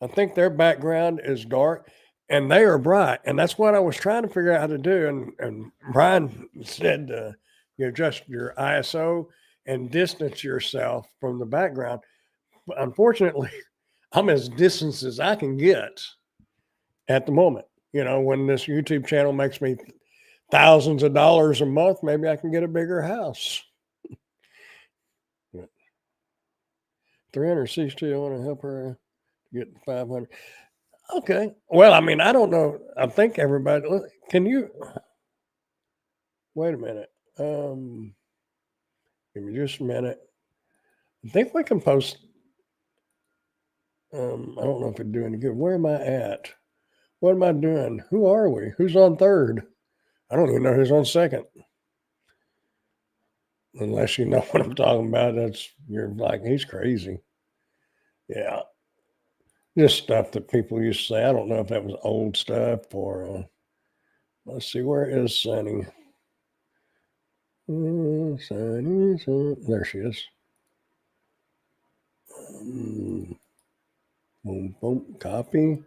S1: I think their background is dark and they are bright. And that's what I was trying to figure out how to do. And Brian said, you adjust your ISO and distance yourself from the background. But unfortunately, I'm as distant as I can get at the moment. You know, when this YouTube channel makes me thousands of dollars a month, maybe I can get a bigger house. 300 CC, I want to help her get 500. Okay. Well, I mean, I don't know. I think everybody, can you wait a minute? Give me just a minute. I think we can post. I don't know if it'd do any good. Where am I at? What am I doing? Who are we? Who's on third? I don't even know who's on second. Unless you know what I'm talking about, you're like, he's crazy. Yeah. Just stuff that people used to say. I don't know if that was old stuff or let's see, where is Sunny? Sunny. There she is. Boom, boom, copy.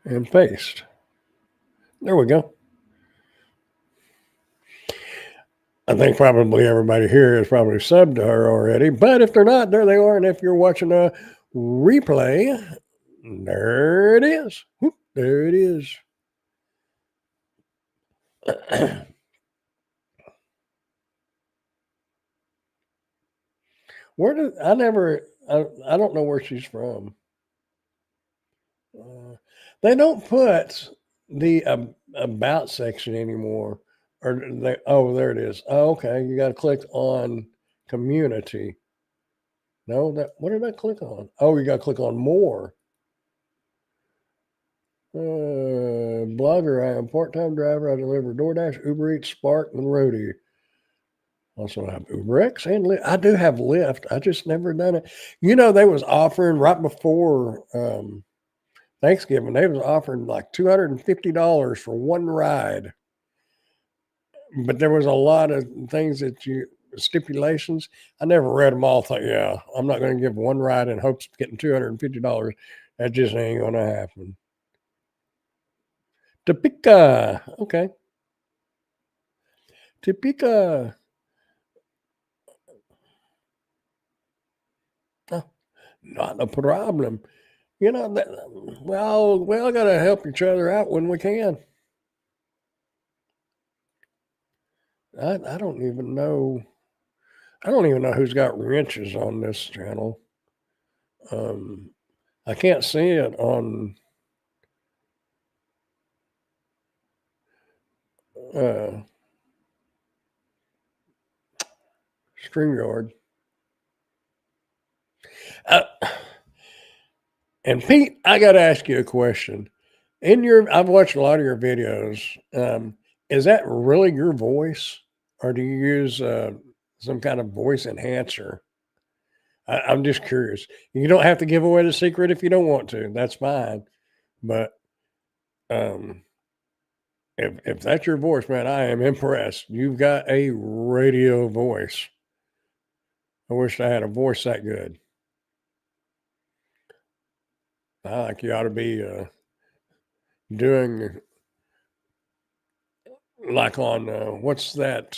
S1: And paste. There we go. I think probably everybody here is probably subbed to her already, but if they're not, there they are. And if you're watching a replay, there it is. Whoop, there it is. Where did I don't know where she's from. They don't put the about section anymore. Or there it is. Oh, okay. You got to click on community. No, what did I click on? Oh, you got to click on more. Blogger, I am part-time driver. I deliver DoorDash, Uber Eats, Spark, and Roadie. Also have UberX and Lyft. I do have Lyft. I just never done it. You know, they was offering right before Thanksgiving. They was offering like $250 for one ride. But there was a lot of things stipulations. I never read them all. Thought, yeah, I'm not going to give one ride in hopes of getting $250. That just ain't going to happen. Topeka. Okay. Topeka. Oh, not a problem. You know, we all got to help each other out when we can. I don't even know. I don't even know who's got wrenches on this channel. I can't see it on StreamYard. And Pete, I got to ask you a question. I've watched a lot of your videos. Is that really your voice, or do you use some kind of voice enhancer? I'm just curious. You don't have to give away the secret if you don't want to. That's fine. But if that's your voice, man, I am impressed. You've got a radio voice. I wish I had a voice that good. I think you ought to be doing like on what's that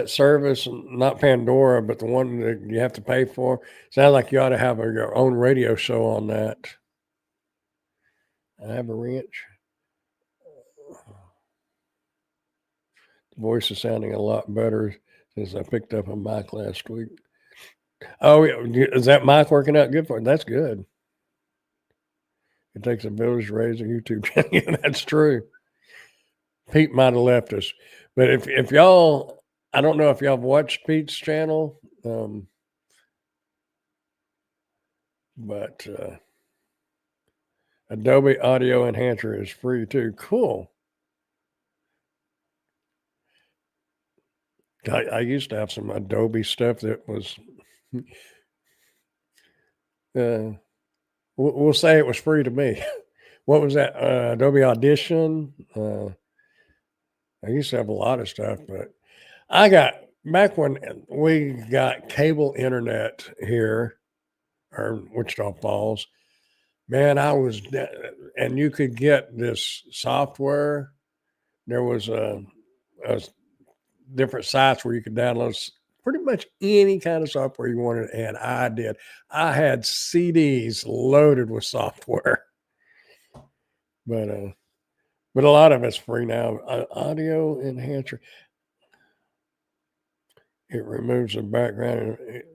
S1: service? Not Pandora, but the one that you have to pay for. Sounds like you ought to have your own radio show on that. I have a wrench. The voice is sounding a lot better since I picked up a mic last week. Oh, is that mic working out good for you? That's good. It takes a village to raise a YouTube channel. Yeah, that's true. Pete might have left us, but if y'all, I don't know if y'all have watched Pete's channel, but Adobe Audio Enhancer is free too. Cool. I used to have some Adobe stuff that was, we'll say it was free to me. What was that? Adobe Audition. I used to have a lot of stuff, but I got back when we got cable internet here, or Wichita Falls. Man, and you could get this software. There was a different sites where you could download pretty much any kind of software you wanted, and I did. I had CDs loaded with software, but a lot of it's free now. Audio enhancer. It removes the background and it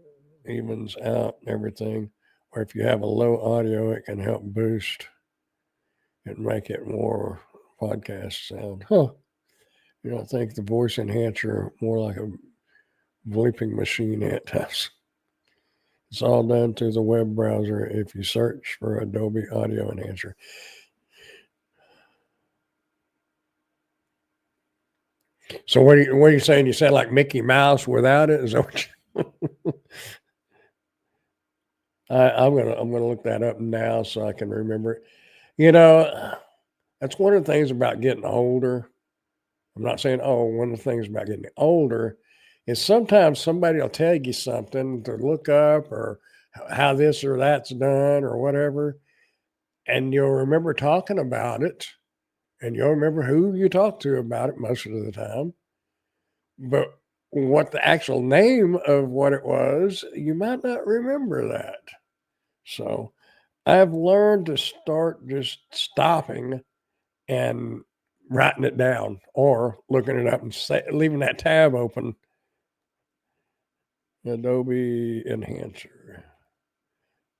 S1: evens out everything. Or if you have a low audio, it can help boost. and make it more podcast sound. Huh. You don't think the voice enhancer more like a bleeping machine at times? It's all done through the web browser if you search for Adobe Audio Enhancer. So what are you saying? You sound like Mickey Mouse without it? Is that what you... I'm gonna look that up now so I can remember it. You know, that's one of the things about getting older. I'm not saying, oh, one of the things about getting older is sometimes somebody will tell you something to look up or how this or that's done or whatever. And you'll remember talking about it and you'll remember who you talked to about it most of the time. But what the actual name of what it was, you might not remember that. So I've learned to start just stopping and writing it down or looking it up and leaving that tab open. Adobe Enhancer,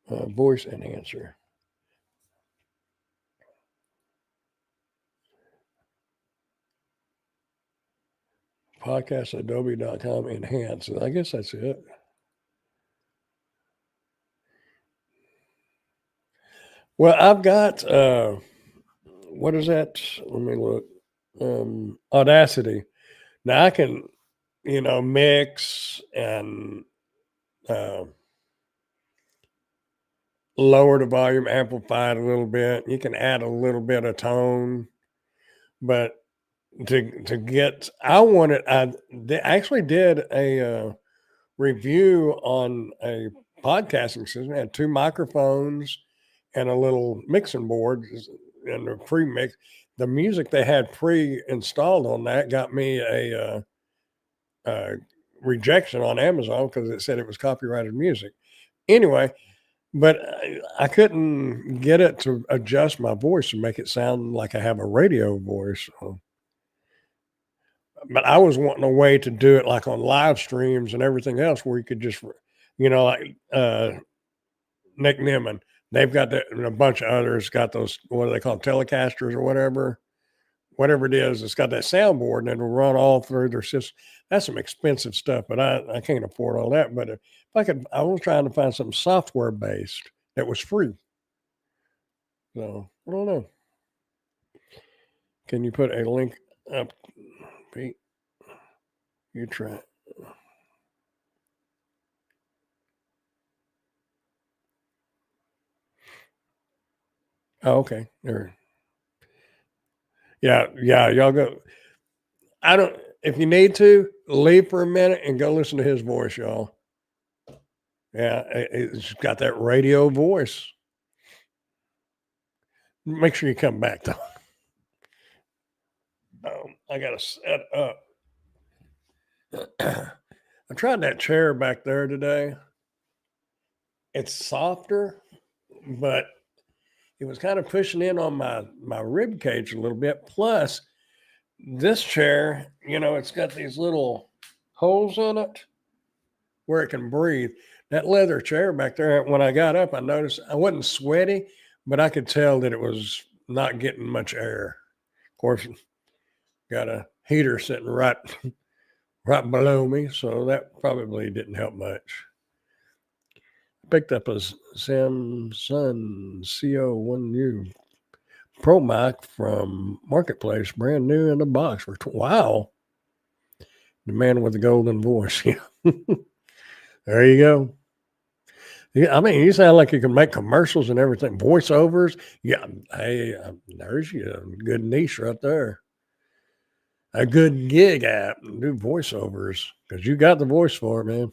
S1: voice enhancer. Podcastadobe.com enhance. I guess that's it. Well, I've got, what is that? Let me look. Audacity. Now I can, mix and lower the volume, amplify it a little bit. You can add a little bit of tone, but to get, I actually did a review on a podcasting system. It had 2 microphones and a little mixing board and a pre-mix. The music they had pre-installed on that got me a rejection on Amazon because it said it was copyrighted music. Anyway, but I couldn't get it to adjust my voice and make it sound like I have a radio voice. But I was wanting a way to do it like on live streams and everything else where you could just, like Nick Nimmin, they've got that, and a bunch of others got those, what do they call Telecasters or whatever it is. It's got that soundboard and it'll run all through their system. That's some expensive stuff, but I can't afford all that. But if I was trying to find something software based that was free. So I don't know. Can you put a link up, Pete? You try. Oh, okay. There. Yeah, y'all go. If you need to, leave for a minute and go listen to his voice, y'all. Yeah, it's got that radio voice. Make sure you come back though. I got to set up. I tried that chair back there today. It's softer, but it was kind of pushing in on my rib cage a little bit. Plus, this chair, it's got these little holes in it where it can breathe. That leather chair back there, when I got up, I noticed I wasn't sweaty, but I could tell that it was not getting much air. Of course, got a heater sitting right below me, so that probably didn't help much. Picked up a Samsung CO1U Pro Mic from Marketplace, brand new in the box for wow. The man with the golden voice. There you go. Yeah, I mean, you sound like you can make commercials and everything, voiceovers. Yeah, hey, there's a good niche right there. A good gig app, do voiceovers because you got the voice for it, man.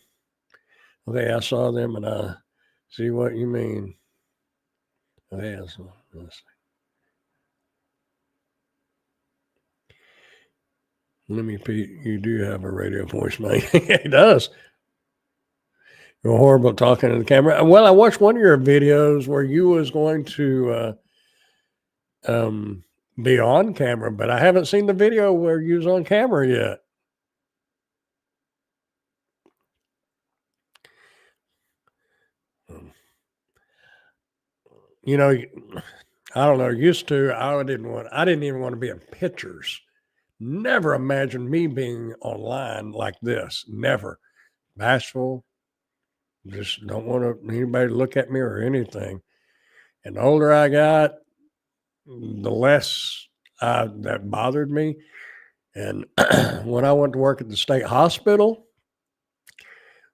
S1: Okay, I saw them and I see what you mean. Okay, let's see. Let me, Pete, you do have a radio voice, man. It does. You're horrible talking to the camera. Well, I watched one of your videos where you was going to be on camera, but I haven't seen the video where you was on camera yet. You know, I don't know. Used to, I didn't even want to be in pictures. Never imagined me being online like this. Never. Bashful. Just don't want anybody to look at me or anything. And the older I got, the less that bothered me. And when I went to work at the state hospital,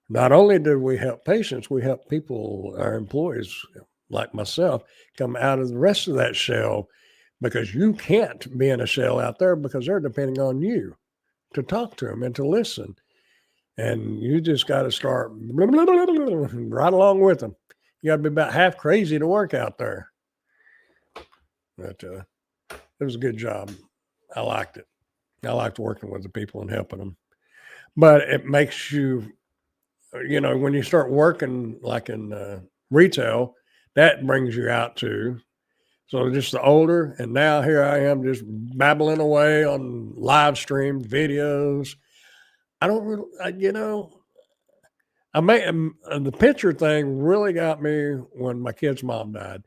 S1: not only did we help patients, we helped people, our employees like myself, come out of the rest of that shell, because you can't be in a shell out there because they're depending on you to talk to them and to listen. And you just got to start right along with them. You got to be about half crazy to work out there. But it was a good job. I liked it. I liked working with the people and helping them. But it makes you, when you start working like in retail, that brings you out too. So just the older, and now here I am just babbling away on live stream videos. I don't really, the picture thing really got me when my kid's mom died,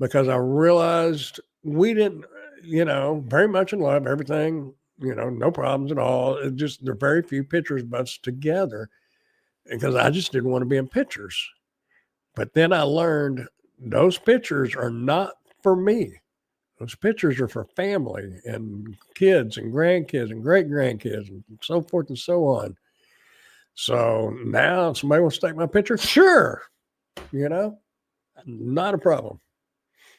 S1: because I realized we didn't, very much in love, everything, no problems at all. It just, there are very few pictures of us together because I just didn't want to be in pictures. But then I learned those pictures are not for me. Those pictures are for family and kids and grandkids and great grandkids and so forth and so on. So now somebody wants to take my picture, sure, not a problem.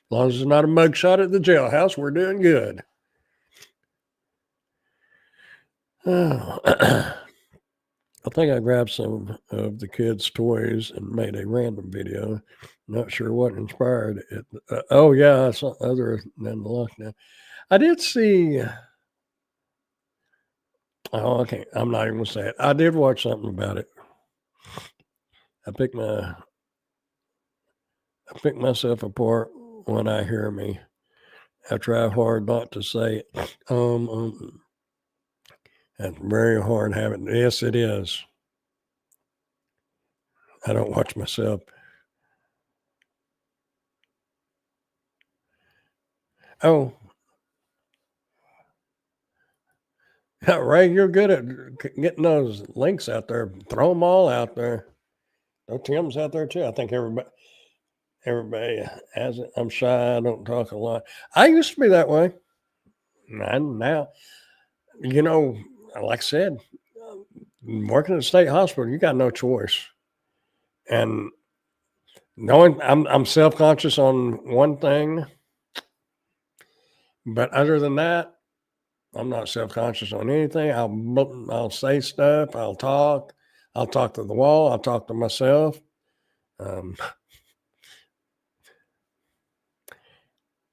S1: As long as it's not a mugshot at the jailhouse, we're doing good. I think I grabbed some of the kids' toys and made a random video. Not sure what inspired it. I saw other than the lockdown. I did see. Oh, okay. I'm not even gonna say it. I did watch something about it. I pick myself apart when I hear me. I try hard not to say it. That's very hard having. Yes, it is. I don't watch myself. Oh, Ray, you're good at getting those links out there. Throw them all out there. Oh, Tim's out there too. I think everybody has it. I'm shy. I don't talk a lot. I used to be that way. And now, like I said, working at the state hospital, you got no choice. And knowing I'm self-conscious on one thing, but other than that, I'm not self-conscious on anything. I'll say stuff. I'll talk to the wall. I'll talk to myself.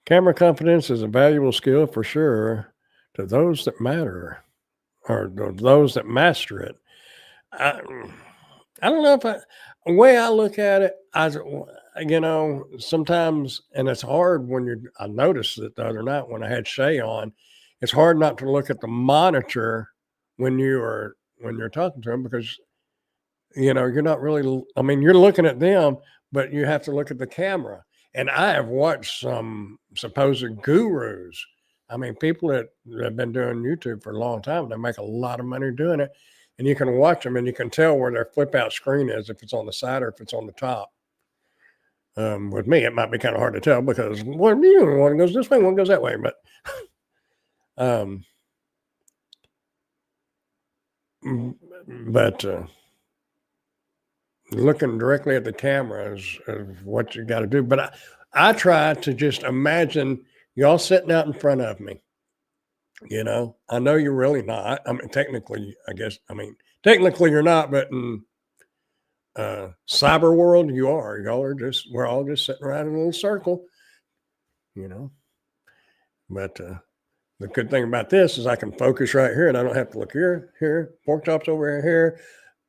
S1: Camera confidence is a valuable skill for sure to those that matter, or those that master it. I don't know if the way I look at it, sometimes, and it's hard when I noticed it the other night when I had Shay on, it's hard not to look at the monitor when you're talking to them, because, you're not really, you're looking at them, but you have to look at the camera. And I have watched some supposed gurus. People that have been doing YouTube for a long time, they make a lot of money doing it. And you can watch them and you can tell where their flip out screen is, if it's on the side or if it's on the top. With me, it might be kind of hard to tell because one goes this way, one goes that way. But looking directly at the camera is what you got to do. But I try to just imagine y'all sitting out in front of me. I know you're really not. Technically, technically you're not, but in cyber world, you are. We're all just sitting around in a little circle, But the good thing about this is I can focus right here and I don't have to look here. Pork chop's over here.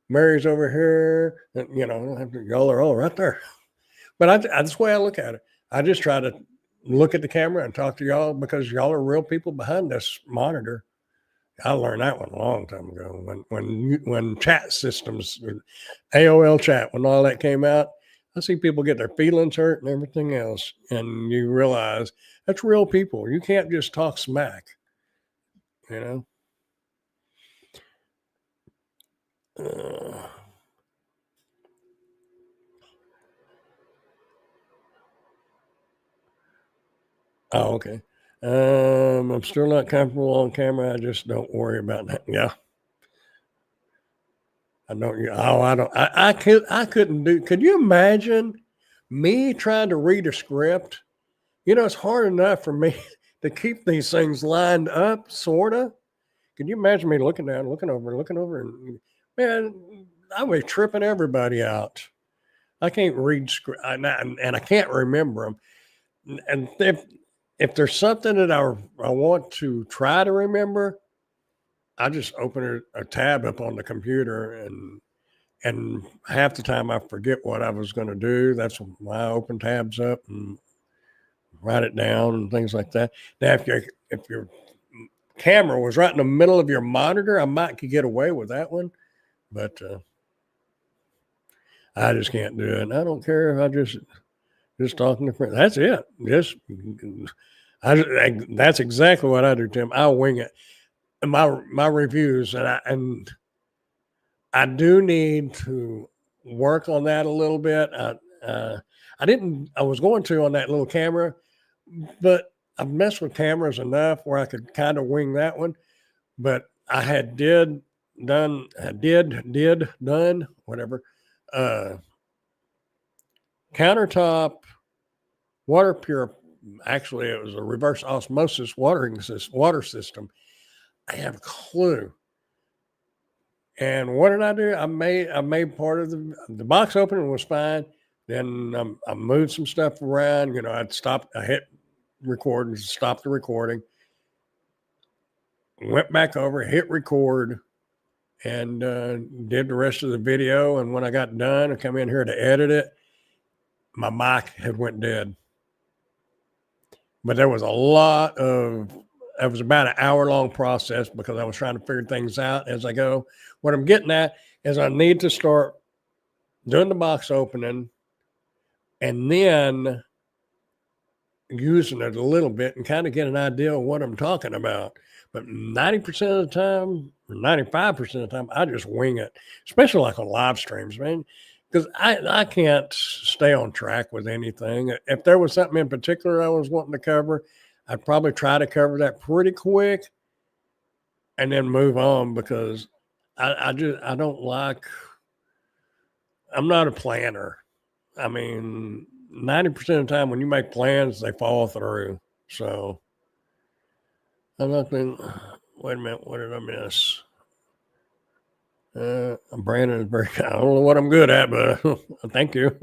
S1: Mary's over here. And, I don't have to, y'all are all right there. But that's the way I look at it. I just try to look at the camera and talk to y'all because y'all are real people behind this monitor. I learned that one a long time ago when chat systems, AOL chat, when all that came out. I see people get their feelings hurt and everything else, and you realize that's real people. You can't just talk smack, you know. Uh, oh, okay. I'm still not comfortable on camera. I just don't worry about that. Yeah, I don't. Oh, I don't. I could. I couldn't do. Could you imagine me trying to read a script? You know, it's hard enough for me to keep these things lined up, sorta. Can you imagine me looking down, looking over, and man, I was tripping everybody out. I can't read script, and I can't remember them. And if there's something that I want to try to remember, I just open a tab up on the computer, and half the time I forget what I was going to do. That's why I open tabs up and write it down and things like that. Now, if your camera was right in the middle of your monitor, I might could get away with that one, but I just can't do it. And I don't care if I just talking to friends. That's it. That's exactly what I do, Tim. I'll wing it. My reviews, and I do need to work on that a little bit. I didn't. I was going to on that little camera, but I've messed with cameras enough where I could kind of wing that one. But I had did done whatever countertop water pure. Actually, it was a reverse osmosis water system. I have a clue. And what did I do? I made part of the box opening was fine. Then I moved some stuff around. You know, I hit record and stopped the recording. Went back over, hit record, and did the rest of the video. And when I got done, I come in here to edit it. My mic had went dead. But there was a lot of, it was about an hour-long process because I was trying to figure things out as I go. What I'm getting at is I need to start doing the box opening and then using it a little bit and kind of get an idea of what I'm talking about. But 90% of the time, or 95% of the time, I just wing it, especially like on live streams, man, because I can't stay on track with anything. If there was something in particular I was wanting to cover, I'd probably try to cover that pretty quick and then move on because I don't like, I'm not a planner. I mean, 90% of the time when you make plans, they fall through. So I'm not going, wait a minute, what did I miss? Brandon is very, I don't know what I'm good at, but thank you.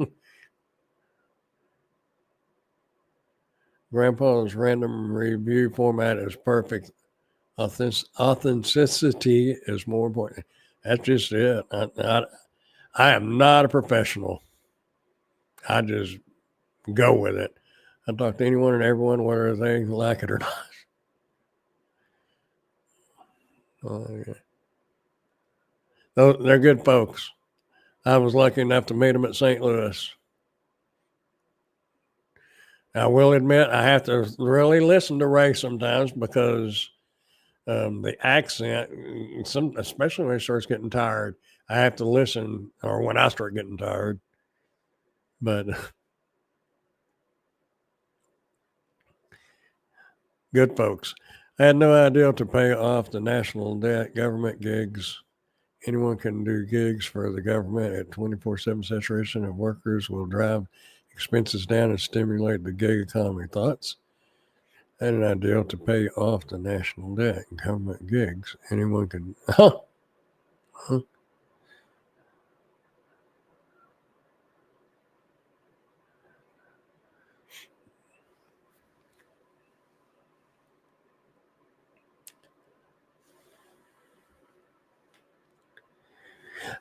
S1: Grandpa's random review format is perfect. Authenticity is more important. That's just it. I am not a professional. I just go with it. I talk to anyone and everyone, whether they like it or not. Oh, yeah. They're good folks. I was lucky enough to meet them at St. Louis. I will admit I have to really listen to Ray sometimes because the accent, especially when he starts getting tired, I have to listen, or when I start getting tired. But good folks. I had no idea to pay off the national debt, government gigs. Anyone can do gigs for the government at 24/7 saturation, and workers will drive expenses down and stimulate the gig economy. Thoughts? I had an idea to pay off the national debt and government gigs. Anyone can. Huh?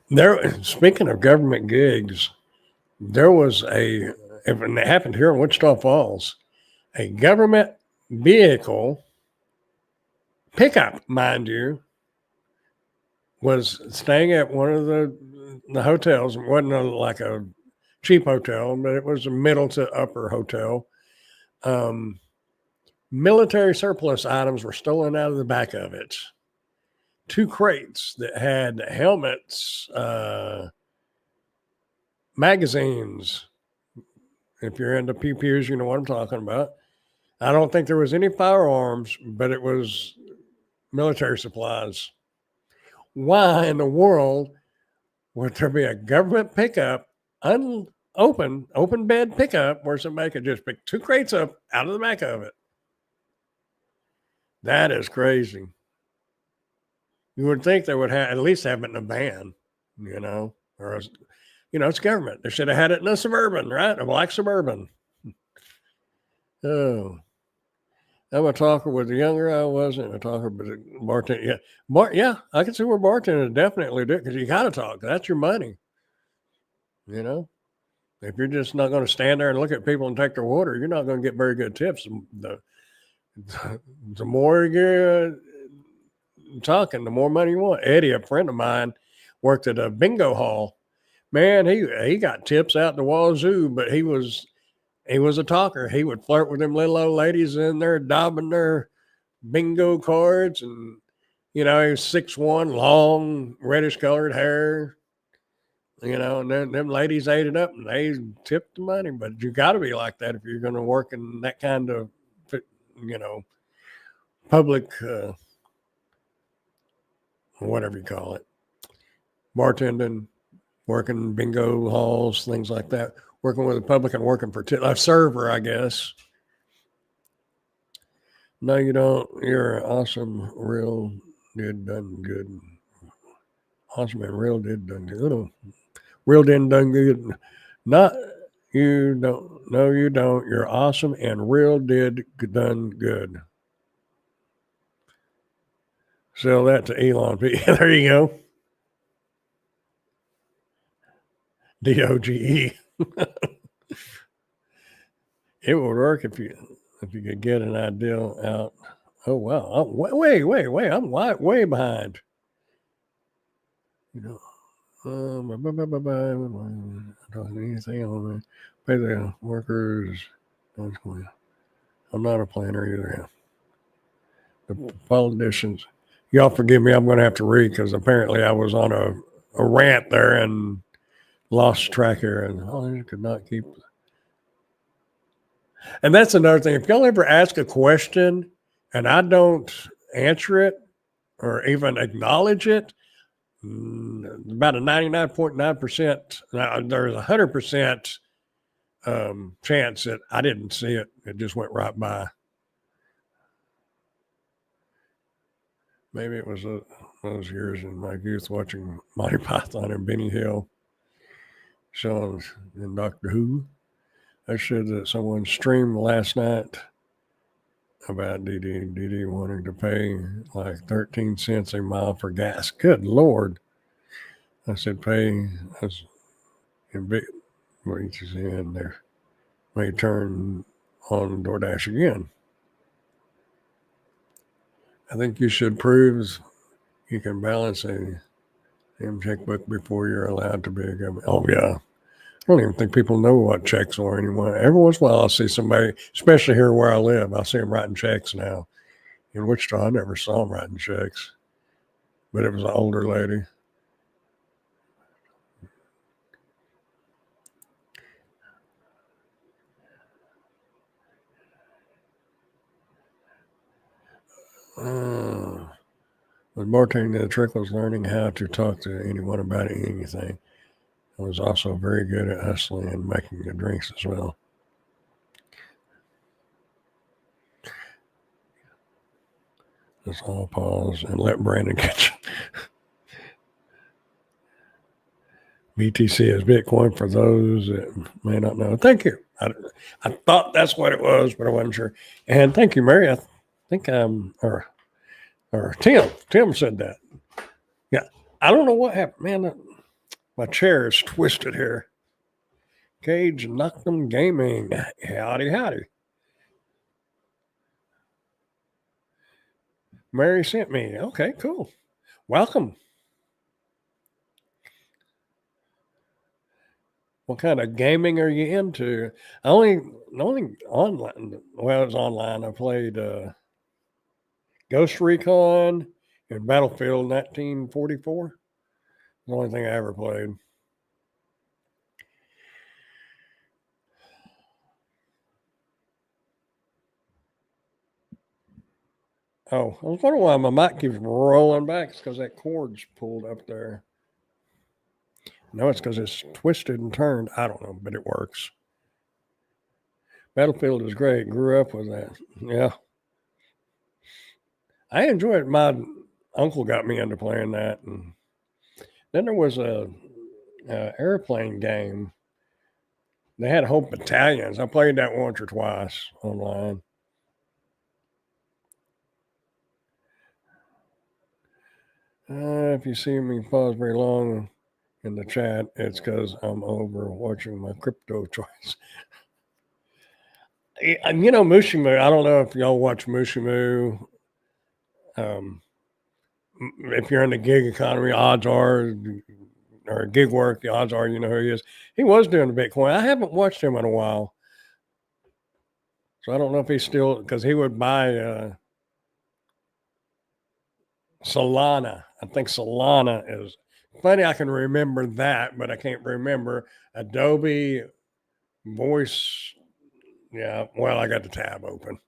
S1: There. Speaking of government gigs, there was and it happened here in Wichita Falls, a government vehicle pickup, mind you, was staying at one of the hotels. It wasn't like a cheap hotel, but it was a middle to upper hotel. Military surplus items were stolen out of the back of it. 2 crates that had helmets, magazines. If you're into pew-pews, you know what I'm talking about. I don't think there was any firearms, but it was military supplies. Why in the world would there be a government pickup, open bed pickup, where somebody could just pick 2 crates up out of the back of it? That is crazy. You would think they would at least have it in a van, or it's government. They should have had it in a Suburban, right? A black Suburban. Oh, I'm a talker. With the younger I wasn't a talker, but a bartender. Yeah, I can see where bartenders definitely do, because you got to talk. That's your money. If you're just not going to stand there and look at people and take their water, you're not going to get very good tips. The more you're talking, the more money you want. Eddie, a friend of mine, worked at a bingo hall. Man, he got tips out the wazoo, but he was a talker. He would flirt with them little old ladies in there daubing their bingo cards, and he was 6'1", long, reddish colored hair. And them ladies ate it up and they tipped the money. But you got to be like that if you're going to work in that kind of, public, whatever you call it, bartending, working bingo halls, things like that. Working with the public and working for a server, I guess. No, you don't. You're awesome. Real did done good. Awesome and real did done good. Real did done good. Not you don't. No, you don't. You're awesome and real did done good. Sell that to Elon. There you go. DOGE. It would work if you could get an idea out. Oh wow! Oh, wait! I'm way behind. Anything on pay the workers. I'm not a planner either. The politicians. Y'all forgive me. I'm going to have to read, because apparently I was on a rant there and lost track here, and I could not keep. And that's another thing. If y'all ever ask a question and I don't answer it or even acknowledge it, about a 99.9%, there's 100% chance that I didn't see it. It just went right by. Maybe it was those years in my youth watching Monty Python and Benny Hill shows in Doctor Who. I said that someone streamed last night about DD wanting to pay like 13 cents a mile for gas. Good Lord. I said, pay as in big reaches in there. May turn on DoorDash again. I think you should prove you can balance a checkbook before you're allowed to be a government. Oh, yeah. I don't even think people know what checks are anymore. Every once in a while, I'll see somebody, especially here where I live, I'll see them writing checks now. In Wichita, I never saw them writing checks, but it was an older lady. With bartending, the trick was learning how to talk to anyone about anything. I was also very good at hustling and making the drinks as well. Let's all pause and let Brandon catch. BTC is Bitcoin for those that may not know. Thank you. I thought that's what it was, but I wasn't sure. And thank you, Mary. I think or Tim said that. Yeah. I don't know what happened. Man, my chair is twisted here. Cage Knock'em Gaming. Howdy. Mary sent me. Okay, cool. Welcome. What kind of gaming are you into? The only online, well, it's online. I played Ghost Recon and Battlefield 1944. The only thing I ever played. Oh, I was wondering why my mic keeps rolling back. It's because that cord's pulled up there. No, it's because it's twisted and turned. I don't know, but it works. Battlefield is great. Grew up with that. Yeah. I enjoy it. My uncle got me into playing that. And then there was a airplane game. They had whole battalions. I played that once or twice online. If you see me pause very long in the chat, it's because I'm over watching my crypto choice. You know, Mushimu, I don't know if y'all watch Mushimu. If you're in the gig economy, odds are, or gig work, the odds are you know who he is. He was doing the Bitcoin. I haven't watched him in a while. So I don't know if he's still, because he would buy Solana. I think Solana is funny. I can remember that, but I can't remember Adobe Voice. Yeah, well, I got the tab open.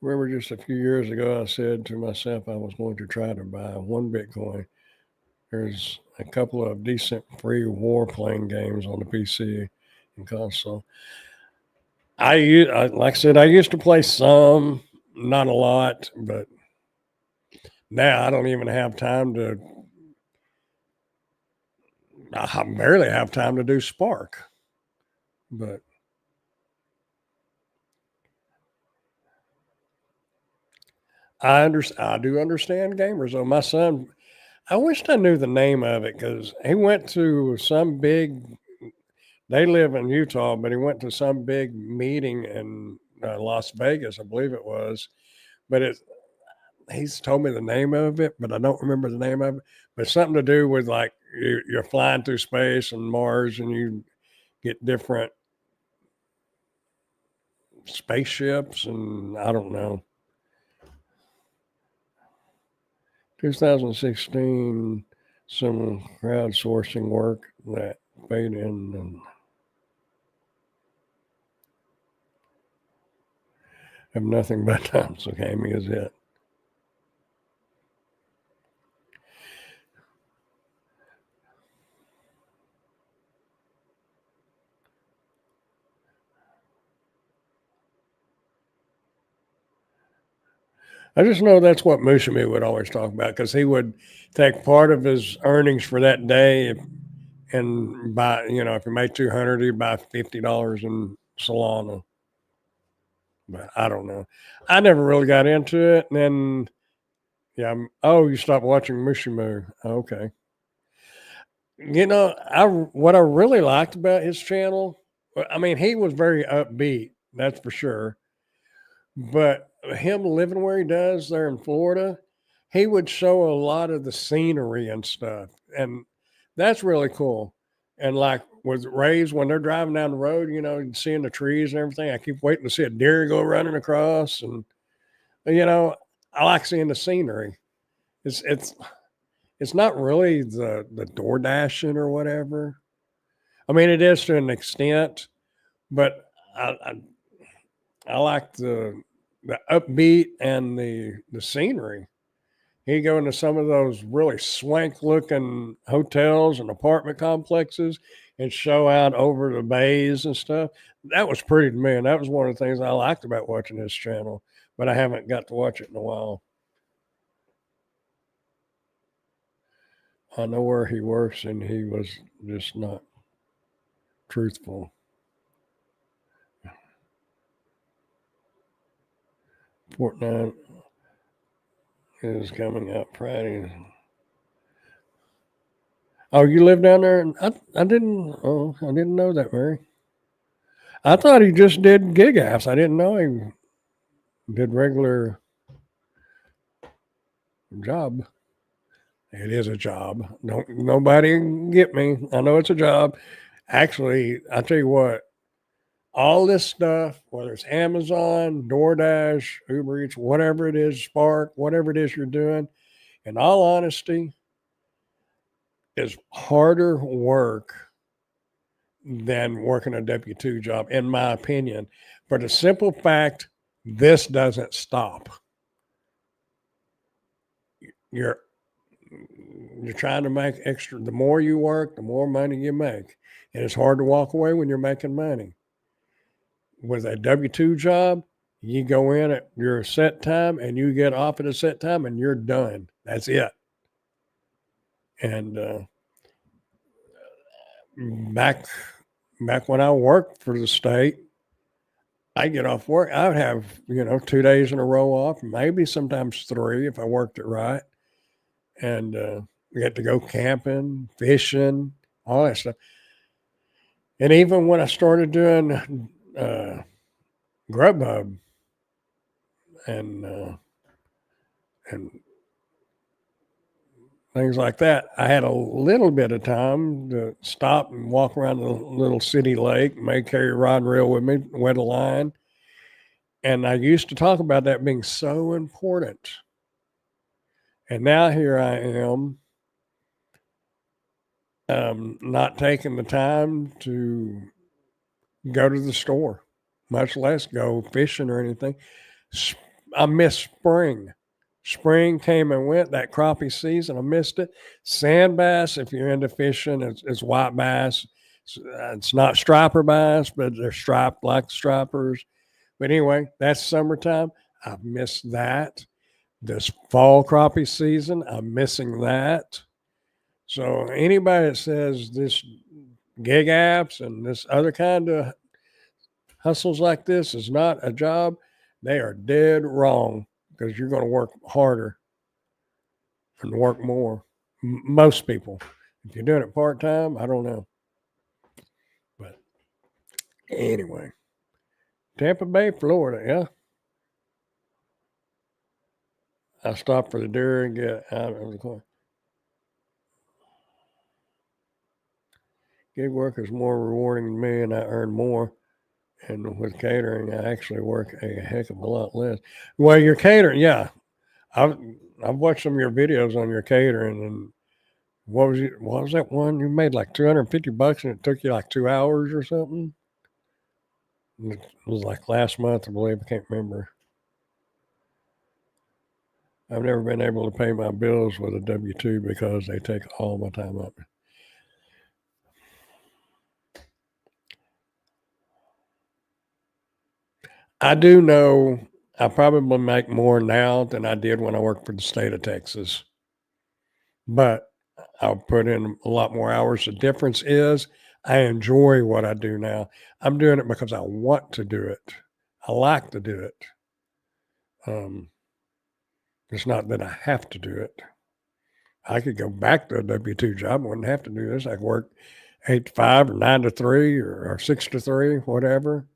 S1: Remember just a few years ago, I said to myself I was going to try to buy one Bitcoin. There's a couple of decent free war playing games on the PC and console. Like I said, I used to play some, not a lot, but now I don't even have time to. I barely have time to do Spark, but I do understand gamers. Though my son, I wished I knew the name of it because he went to some big. They live in Utah, but he went to some big meeting in Las Vegas, I believe it was. But he's told me the name of it, but I don't remember the name of it. But something to do with like you're flying through space and Mars, and you get different spaceships, and I don't know. 2016, some crowdsourcing work that paid in and have nothing but time. So gaming is it. I just know that's what Mushimi would always talk about because he would take part of his earnings for that day and buy, if he made 200, he'd buy $50 in Solana. But I don't know. I never really got into it. And then, yeah. Oh, you stopped watching Mushimu. Okay. What I really liked about his channel, I mean, he was very upbeat, that's for sure. But him living where he does there in Florida, he would show a lot of the scenery and stuff. And that's really cool. And like with Rays, when they're driving down the road, seeing the trees and everything, I keep waiting to see a deer go running across. And, I like seeing the scenery. It's not really the door dashing or whatever. I mean, it is to an extent, but I like the upbeat and the scenery. He go into some of those really swank looking hotels and apartment complexes and show out over the bays and stuff. That was pretty to me, and that was one of the things I liked about watching his channel. But I haven't got to watch it in a while. I know where he works, and he was just not truthful. Fortnite is coming up Friday. Oh, you live down there? I didn't. Oh, I didn't know that, Mary. I thought he just did gig apps. I didn't know he did regular job. It is a job. Don't nobody get me. I know it's a job. Actually, I tell you what, all this stuff, whether it's Amazon, DoorDash, Uber Eats, whatever it is, Spark, whatever it is you're doing, in all honesty, is harder work than working a W 2 job, in my opinion, for the simple fact this doesn't stop. You're you're trying to make extra. The more you work, the more money you make. And it's hard to walk away when you're making money. With a W 2 job, you go in at your set time and you get off at a set time and you're done. That's it. And back back when I worked for the state, I get off work. I would have 2 days in a row off, maybe sometimes three if I worked it right, and we get to go camping, fishing, all that stuff. And even when I started doing Grubhub and and things like that, I had a little bit of time to stop and walk around the little city lake, may carry a rod and reel with me, wet a line. And I used to talk about that being so important. And now here I am, not taking the time to go to the store, much less go fishing or anything. I miss spring. Spring came and went, that crappie season, I missed it. Sand bass, if you're into fishing, it's white bass. It's not striper bass, but they're striped like stripers. But anyway, that's summertime. I've missed that. This fall crappie season, I'm missing that. So anybody that says this gig apps and this other kind of hustles like this is not a job, they are dead wrong, because you're going to work harder and work more. Most people. If you're doing it part time, I don't know. But anyway, Tampa Bay, Florida, yeah. I stopped for the deer and get out of the car. Gig work is more rewarding than me, and I earn more. And with catering, I actually work a heck of a lot less. Well, your catering, yeah. I've watched some of your videos on your catering, and what was that one you made like $250 and it took you like 2 hours or something? It was like last month, I believe. I can't remember. I've never been able to pay my bills with a W 2 because they take all my time up. I do know I probably make more now than I did when I worked for the state of Texas, but I'll put in a lot more hours. The difference is I enjoy what I do now. I'm doing it because I want to do it. I like to do it. It's not that I have to do it. I could go back to a W 2 job. I wouldn't have to do this. I could work 8 to 5 or 9 to 3 or 6 to 3, whatever.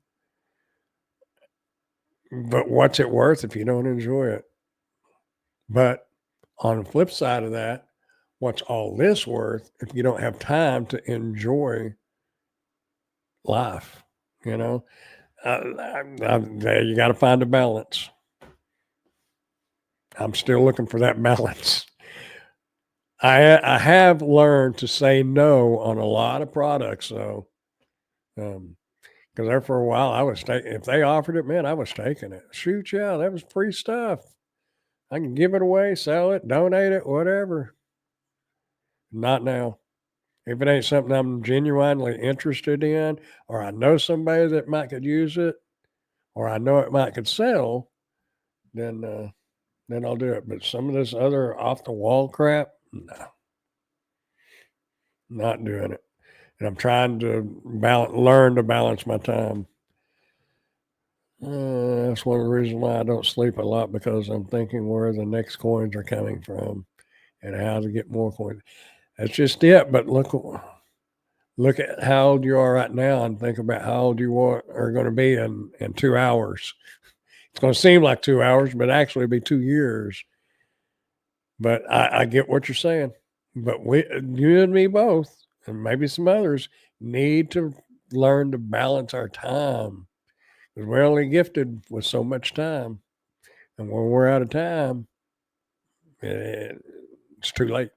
S1: But what's it worth if you don't enjoy it? But on the flip side of that, what's all this worth if you don't have time to enjoy life? You know, you got to find a balance. I'm still looking for that balance. I have learned to say no on a lot of products, though. Because there for a while, I was taking, if they offered it, man, I was taking it. Shoot, yeah, that was free stuff. I can give it away, sell it, donate it, whatever. Not now. If it ain't something I'm genuinely interested in, or I know somebody that might could use it, or I know it might could sell, then I'll do it. But some of this other off the wall crap, no, not doing it. And I'm trying to learn to balance my time. That's one of the reasons why I don't sleep a lot, because I'm thinking where the next coins are coming from and how to get more coins. That's just it. But look at how old you are right now, and think about how old you are going to be in 2 hours. It's going to seem like 2 hours, but actually be 2 years. But I get what you're saying. But you and me both, and maybe some others, need to learn to balance our time because we're only gifted with so much time. And when we're out of time, eh, it's too late.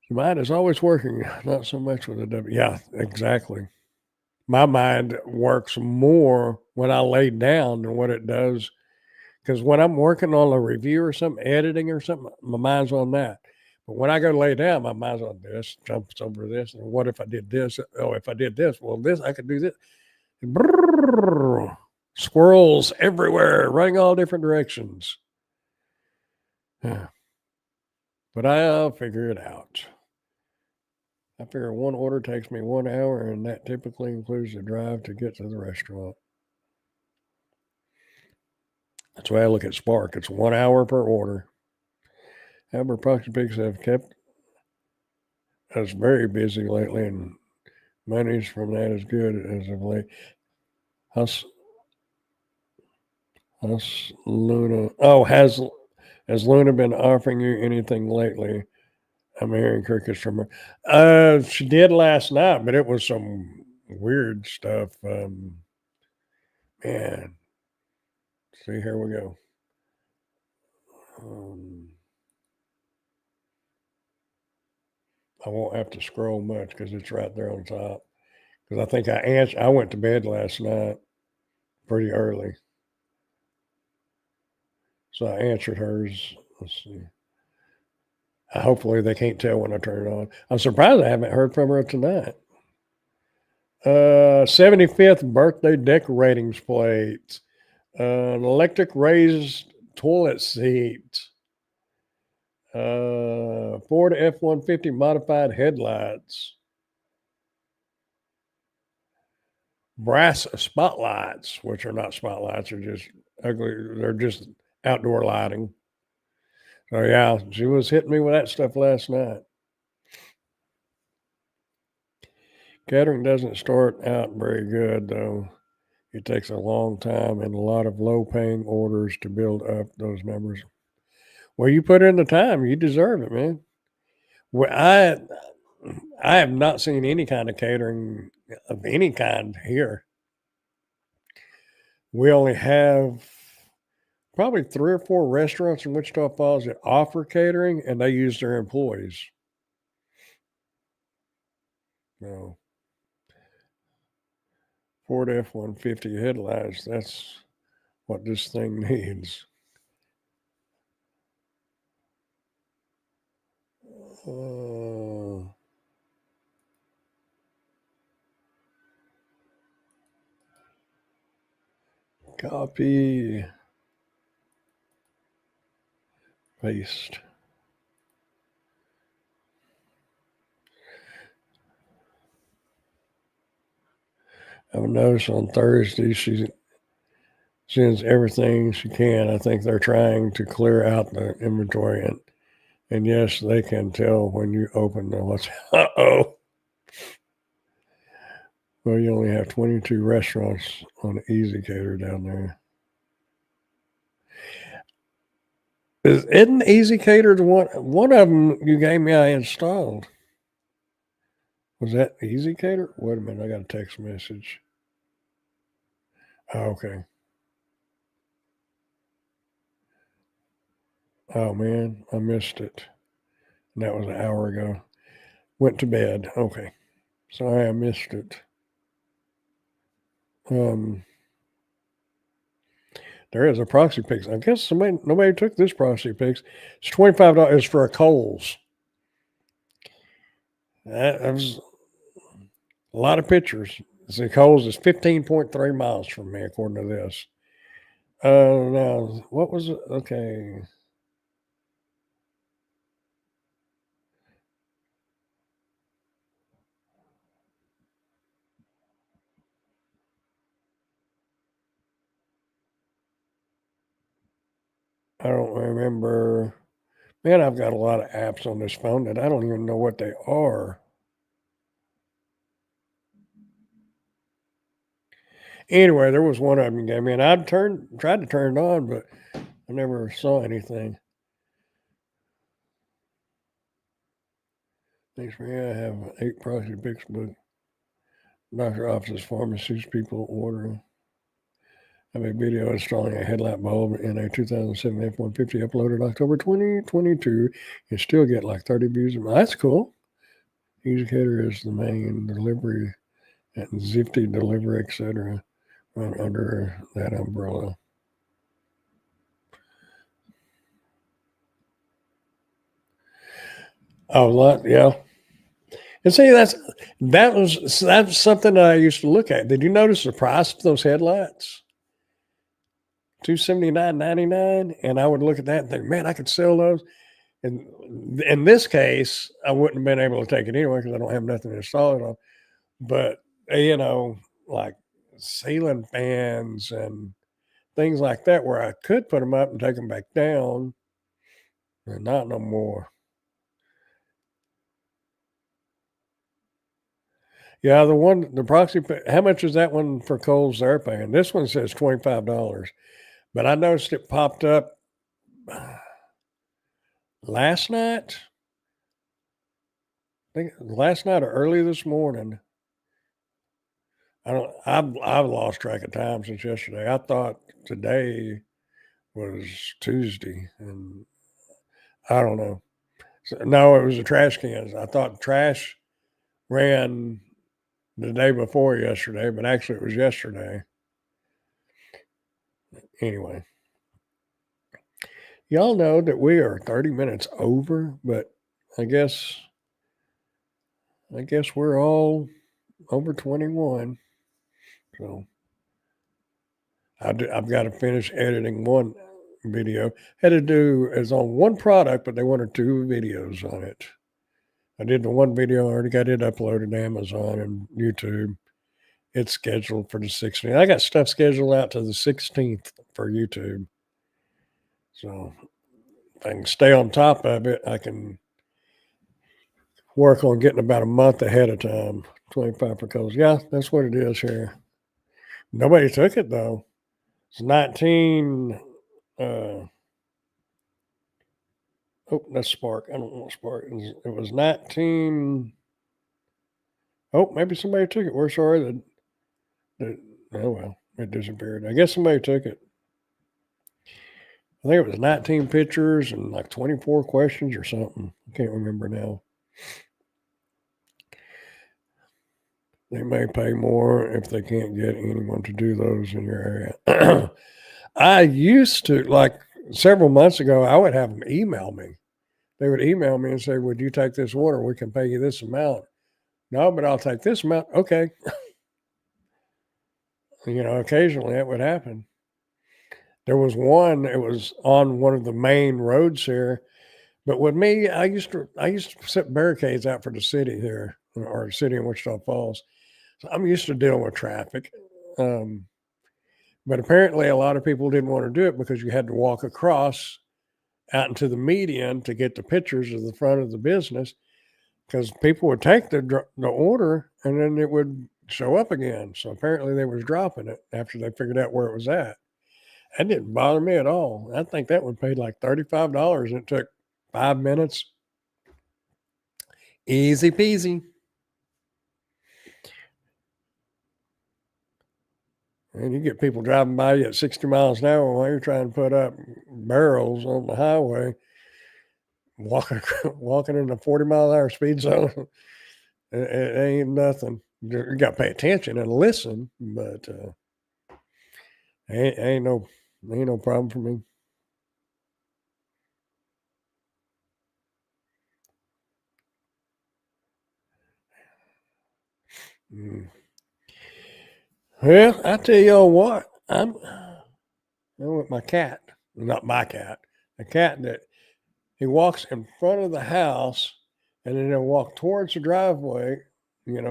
S1: The mind is always working, not so much with a W. Yeah, exactly. My mind works more when I lay down than what it does. Because when I'm working on a review or something, editing or something, my mind's on that. But when I go lay down, my mind's on this, jumps over this. And what if I did this? Oh, if I did this, well, this, I could do this. Brrr, squirrels everywhere, running all different directions. But I'll figure it out. I figure one order takes me 1 hour, and that typically includes the drive to get to the restaurant. That's why I look at Spark. It's 1 hour per order. However, Proxy Pigs have kept us very busy lately, and money's from that is good as of late. How's Luna? Oh, has Luna been offering you anything lately? I'm hearing crickets from her. She did last night, but it was some weird stuff. Man, see, here we go. I won't have to scroll much because it's right there on top. Because I think I went to bed last night pretty early, so I answered hers. Let's see. Hopefully they can't tell when I turn it on. I'm surprised I haven't heard from her tonight. 75th birthday decoratings plates, an electric raised toilet seat, Ford F-150 modified headlights, brass spotlights, which are not spotlights, they're just ugly. They're just outdoor lighting. So yeah, she was hitting me with that stuff last night. Catering doesn't start out very good though. It takes a long time and a lot of low paying orders to build up those numbers. Well, you put in the time, you deserve it, man. Well, I have not seen any kind of catering of any kind here. We only have probably 3 or 4 restaurants in Wichita Falls that offer catering, and they use their employees. No. Ford F-150 headlights, that's what this thing needs. Copy. Paste. I've noticed on Thursday she sends everything she can. I think they're trying to clear out the inventory, and yes, they can tell when you open the what's. Uh-oh. Well, you only have 22 restaurants on ezCater down there. Isn't ezCater the one of them you gave me I installed? Was that ezCater? Wait a minute, I got a text message. Oh, okay. Oh man, I missed it. And that was an hour ago. Went to bed. Okay. Sorry I missed it. There is a Proxy Pigs. I guess nobody took this Proxy Pigs. It's $25. It's for a Kohl's. That was a lot of pictures. See, Kohl's is 15.3 miles from me, according to this. Now, what was it? Okay. I don't remember. Man, I've got a lot of apps on this phone that I don't even know what they are. Anyway, there was one of them you gave me, and tried to turn it on, but I never saw anything. Thanks for I have 8 proxy picks book. Doctor offices, pharmacies, people ordering. I have a video installing a headlight bulb in a 2007 F-150 uploaded October 2022 and still get like 30 views. That's cool. Educator is the main delivery and Zifty delivery, etc. Run under that umbrella. Oh, lot, yeah. And see, that's something that I used to look at. Did you notice the price of those headlights? $279.99, and I would look at that and think, man, I could sell those. And in this case, I wouldn't have been able to take it anyway because I don't have nothing to install it on. But like ceiling fans and things like that, where I could put them up and take them back down, and not no more. Yeah, the proxy. How much is that one for Kohl's they're paying? This one says $25, but I noticed it popped up last night. I think last night or early this morning. I've lost track of time since yesterday. I thought today was Tuesday, and I don't know. So, no, it was the trash cans. I thought trash ran the day before yesterday, but actually it was yesterday. Anyway, y'all know that we are 30 minutes over, but I guess we're all over 21. So I've got to finish editing one video. Had to do is on one product, but they wanted 2 videos on it. I did the one video, I already got it uploaded to Amazon and YouTube. It's scheduled for the 16th. I got stuff scheduled out to the 16th for YouTube. So if I can stay on top of it, I can work on getting about a month ahead of time. 25 for colors. Yeah, that's what it is here. Nobody took it though. It's 19. Oh, that's Spark. I don't want Spark. It was 19. Oh, maybe somebody took it. We're sorry that oh well, it disappeared. I guess somebody took it. I think it was 19 pictures and like 24 questions or something. I can't remember now. They may pay more if they can't get anyone to do those in your area. I used to, like several months ago, I would have them email me. They would email me and say, would you take this order? We can pay you this amount. No, but I'll take this amount. Okay. Occasionally that would happen. There was one, it was on one of the main roads here. But with me, I used to set barricades out for the city here, or city in Wichita Falls. So I'm used to dealing with traffic. But apparently a lot of people didn't want to do it because you had to walk across out into the median to get the pictures of the front of the business, because people would take the order and then it would show up again. So apparently they was dropping it after they figured out where it was at. That didn't bother me at all. I think that one paid like $35 and it took 5 minutes. Easy peasy. And you get people driving by you at 60 miles an hour while you're trying to put up barrels on the highway, walking in a 40-mile-an-hour speed zone. It ain't nothing. You got to pay attention and listen, but ain't no problem for me. Well, I tell y'all what, I'm with my cat, not my cat, a cat that he walks in front of the house and then he'll walk towards the driveway,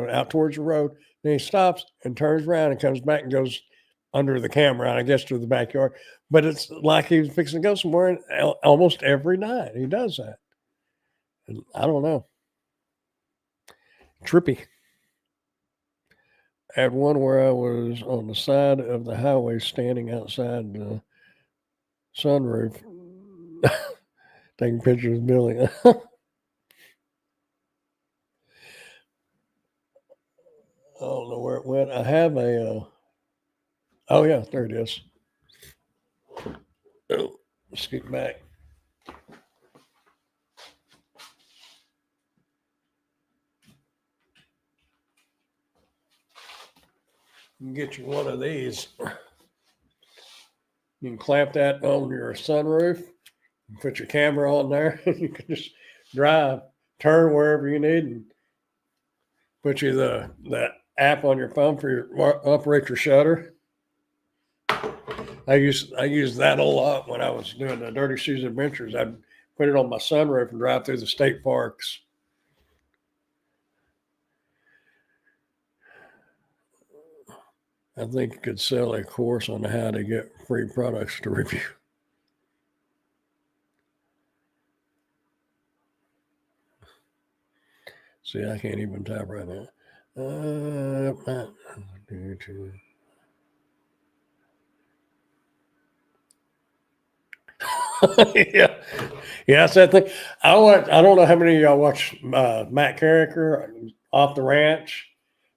S1: out towards the road. Then he stops and turns around and comes back and goes under the camera, and I guess to the backyard. But it's like he's fixing to go somewhere, and almost every night he does that. And I don't know. Trippy. I had one where I was on the side of the highway standing outside sunroof. Taking pictures of Billy. I don't know where it went. I have a. Oh yeah, there it is. Oh, let's get back. You can get you one of these. You can clamp that on your sunroof. Put your camera on there. You can just drive, turn wherever you need, and put you that app on your phone for your operate your shutter. I used that a lot when I was doing the Dirty Shoes Adventures. I'd put it on my sunroof and drive through the state parks. I think you could sell a course on how to get free products to review. See, I can't even type right now. Yeah, yeah, that's that thing. I don't know how many of y'all watch Matt Carricker off the ranch,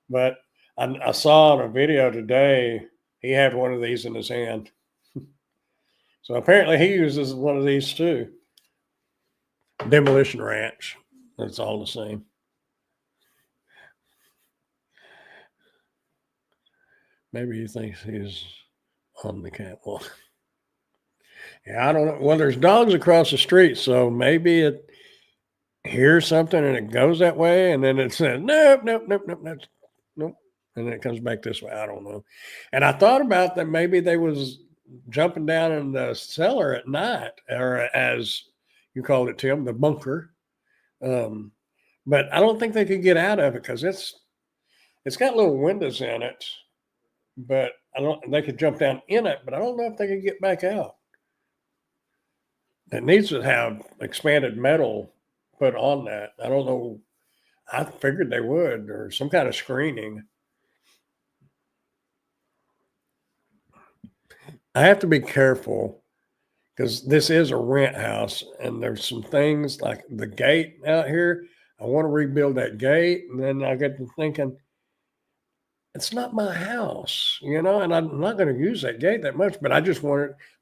S1: but I saw in a video today he had one of these in his hand. So apparently he uses one of these too. Demolition Ranch. It's all the same. Maybe he thinks he's on the catwalk. Yeah, I don't know. Well, there's dogs across the street, so maybe it hears something and it goes that way, and then it says nope, nope, nope, nope, nope, nope, and then it comes back this way. I don't know. And I thought about that maybe they was jumping down in the cellar at night, or as you called it, Tim, the bunker. But I don't think they could get out of it because it's got little windows in it, but I don't. They could jump down in it, but I don't know if they could get back out. It needs to have expanded metal put on that. I don't know. I figured they would, or some kind of screening. I have to be careful because this is a rent house, and there's some things like the gate out here. I want to rebuild that gate, and then I get to thinking, it's not my house, and I'm not going to use that gate that much, but I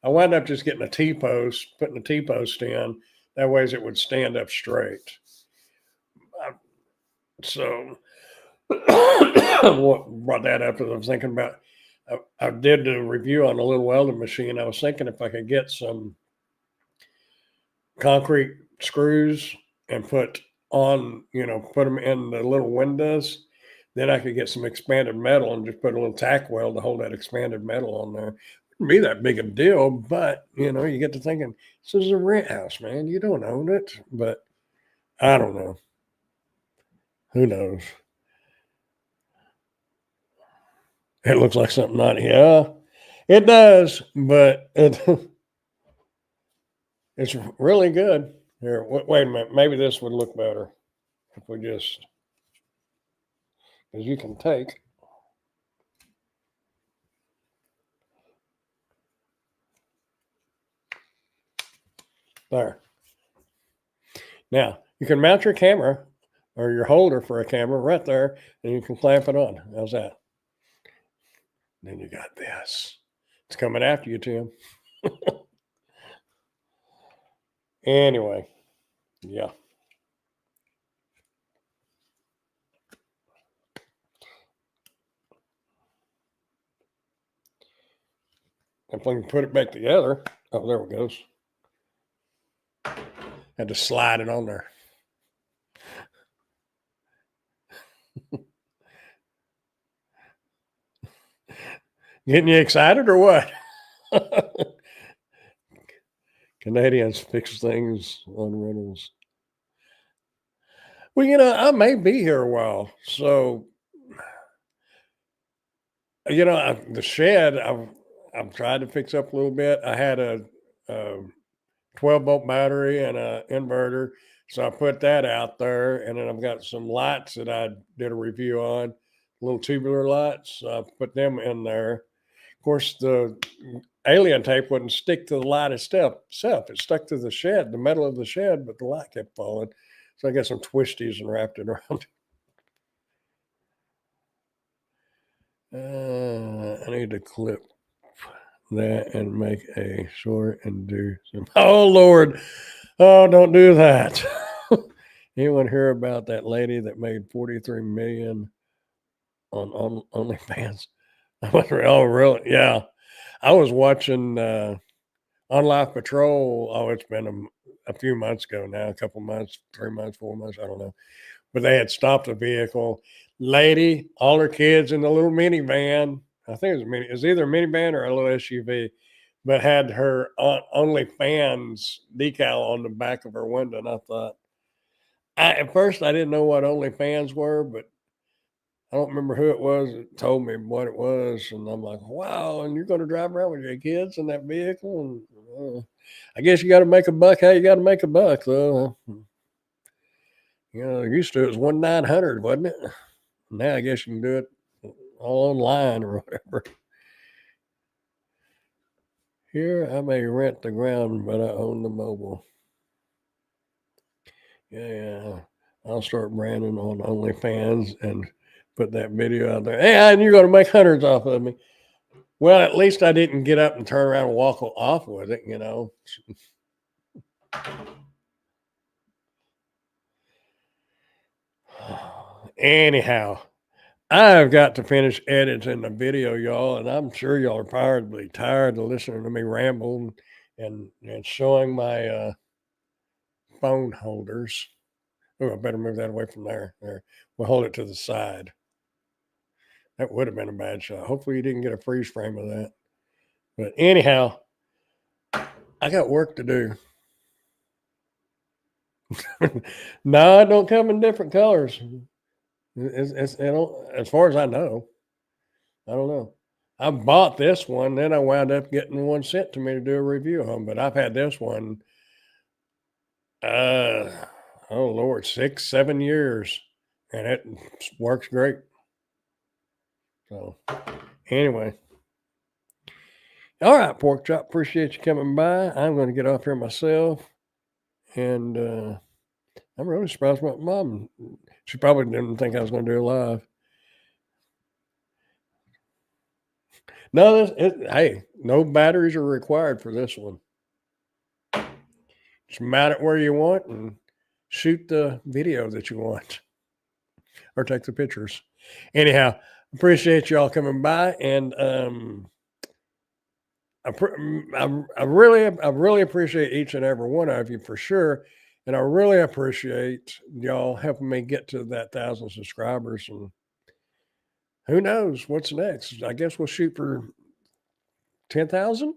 S1: wound up just getting a T-post, putting a T-post in. That way it would stand up straight. So what brought that up is I was thinking about, I did a review on a little welding machine. I was thinking if I could get some concrete screws and put them in the little windows, then I could get some expanded metal and just put a little tack weld to hold that expanded metal on there. Wouldn't be that big a deal, but you get to thinking, this is a rent house, man. You don't own it, but I don't know. Who knows? It looks like something not, yeah, it does, but it's really good. Here, wait a minute. Maybe this would look better if we just, because you can take. There. Now, you can mount your camera or your holder for a camera right there, and you can clamp it on. How's that? Then you got this. It's coming after you, Tim. Anyway, yeah. If we can put it back together. Oh, there it goes. Had to slide it on there. Getting you excited or what? Canadians fix things on rentals. Well, I may be here a while. So, the shed, I've tried to fix up a little bit. I had a 12-volt battery and an inverter. So I put that out there. And then I've got some lights that I did a review on, little tubular lights. So I put them in there. Of course, the alien tape wouldn't stick to the light itself. It stuck to the shed, the metal of the shed, but the light kept falling. So I got some twisties and wrapped it around. I need to clip that and make a short and do some. Oh Lord! Oh, don't do that. Anyone hear about that lady that made 43 million on OnlyFans? Oh, really? Yeah. I was watching On Life Patrol. Oh, it's been a few months ago now, a couple months, 3 months, 4 months, I don't know. But they had stopped a vehicle. Lady, all her kids in the little minivan. I think it was either a minivan or a little SUV, but had her OnlyFans decal on the back of her window. And I thought, at first I didn't know what OnlyFans were, but I don't remember who it was that told me what it was, and I'm like, "Wow!" And you're going to drive around with your kids in that vehicle, and I guess you got to make a buck. How you got to make a buck, though? Used to it was 1-900, wasn't it? Now I guess you can do it all online or whatever. Here I may rent the ground, but I own the mobile. Yeah, I'll start branding on OnlyFans and put that video out there. Hey, and you're going to make hundreds off of me. Well, at least I didn't get up and turn around and walk off with it, Anyhow, I've got to finish editing the video, y'all, and I'm sure y'all are probably tired of listening to me ramble and showing my phone holders. Oh, I better move that away from there. There, we'll hold it to the side. That would have been a bad shot. Hopefully, you didn't get a freeze frame of that. But anyhow, I got work to do. No, it don't come in different colors. As far as I know. I don't know. I bought this one, then I wound up getting one sent to me to do a review on. But I've had this one, oh Lord, 6, 7 years, and it works great. So, anyway. All right, Pork Chop, appreciate you coming by. I'm going to get off here myself. And I'm really surprised my mom. She probably didn't think I was going to do it live. No, hey, no batteries are required for this one. Just mount it where you want and shoot the video that you want or take the pictures. Anyhow, appreciate y'all coming by, and I really appreciate each and every one of you for sure. And I really appreciate y'all helping me get to that 1,000 subscribers. And who knows what's next? I guess we'll shoot for 10,000.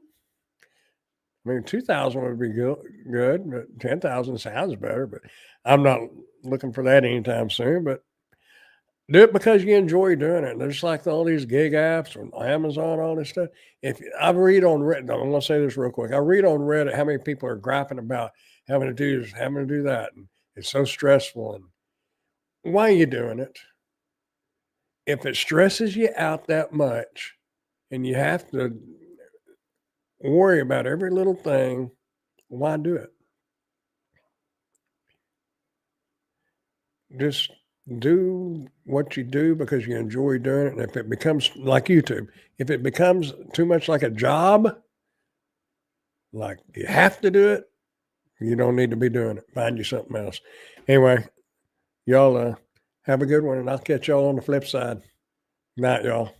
S1: I mean, 2,000 would be good, but 10,000 sounds better. But I'm not looking for that anytime soon. But do it because you enjoy doing it. There's like all these gig apps on Amazon, all this stuff. If I read on Reddit, I'm going to say this real quick. I read on Reddit how many people are griping about having to do this, having to do that. And it's so stressful. And why are you doing it? If it stresses you out that much and you have to worry about every little thing, why do it? Just do what you do because you enjoy doing it. And if it becomes like YouTube, if it becomes too much like a job, like you have to do it, you don't need to be doing it. Find you something else. Anyway, y'all have a good one, and I'll catch y'all on the flip side. Night, y'all.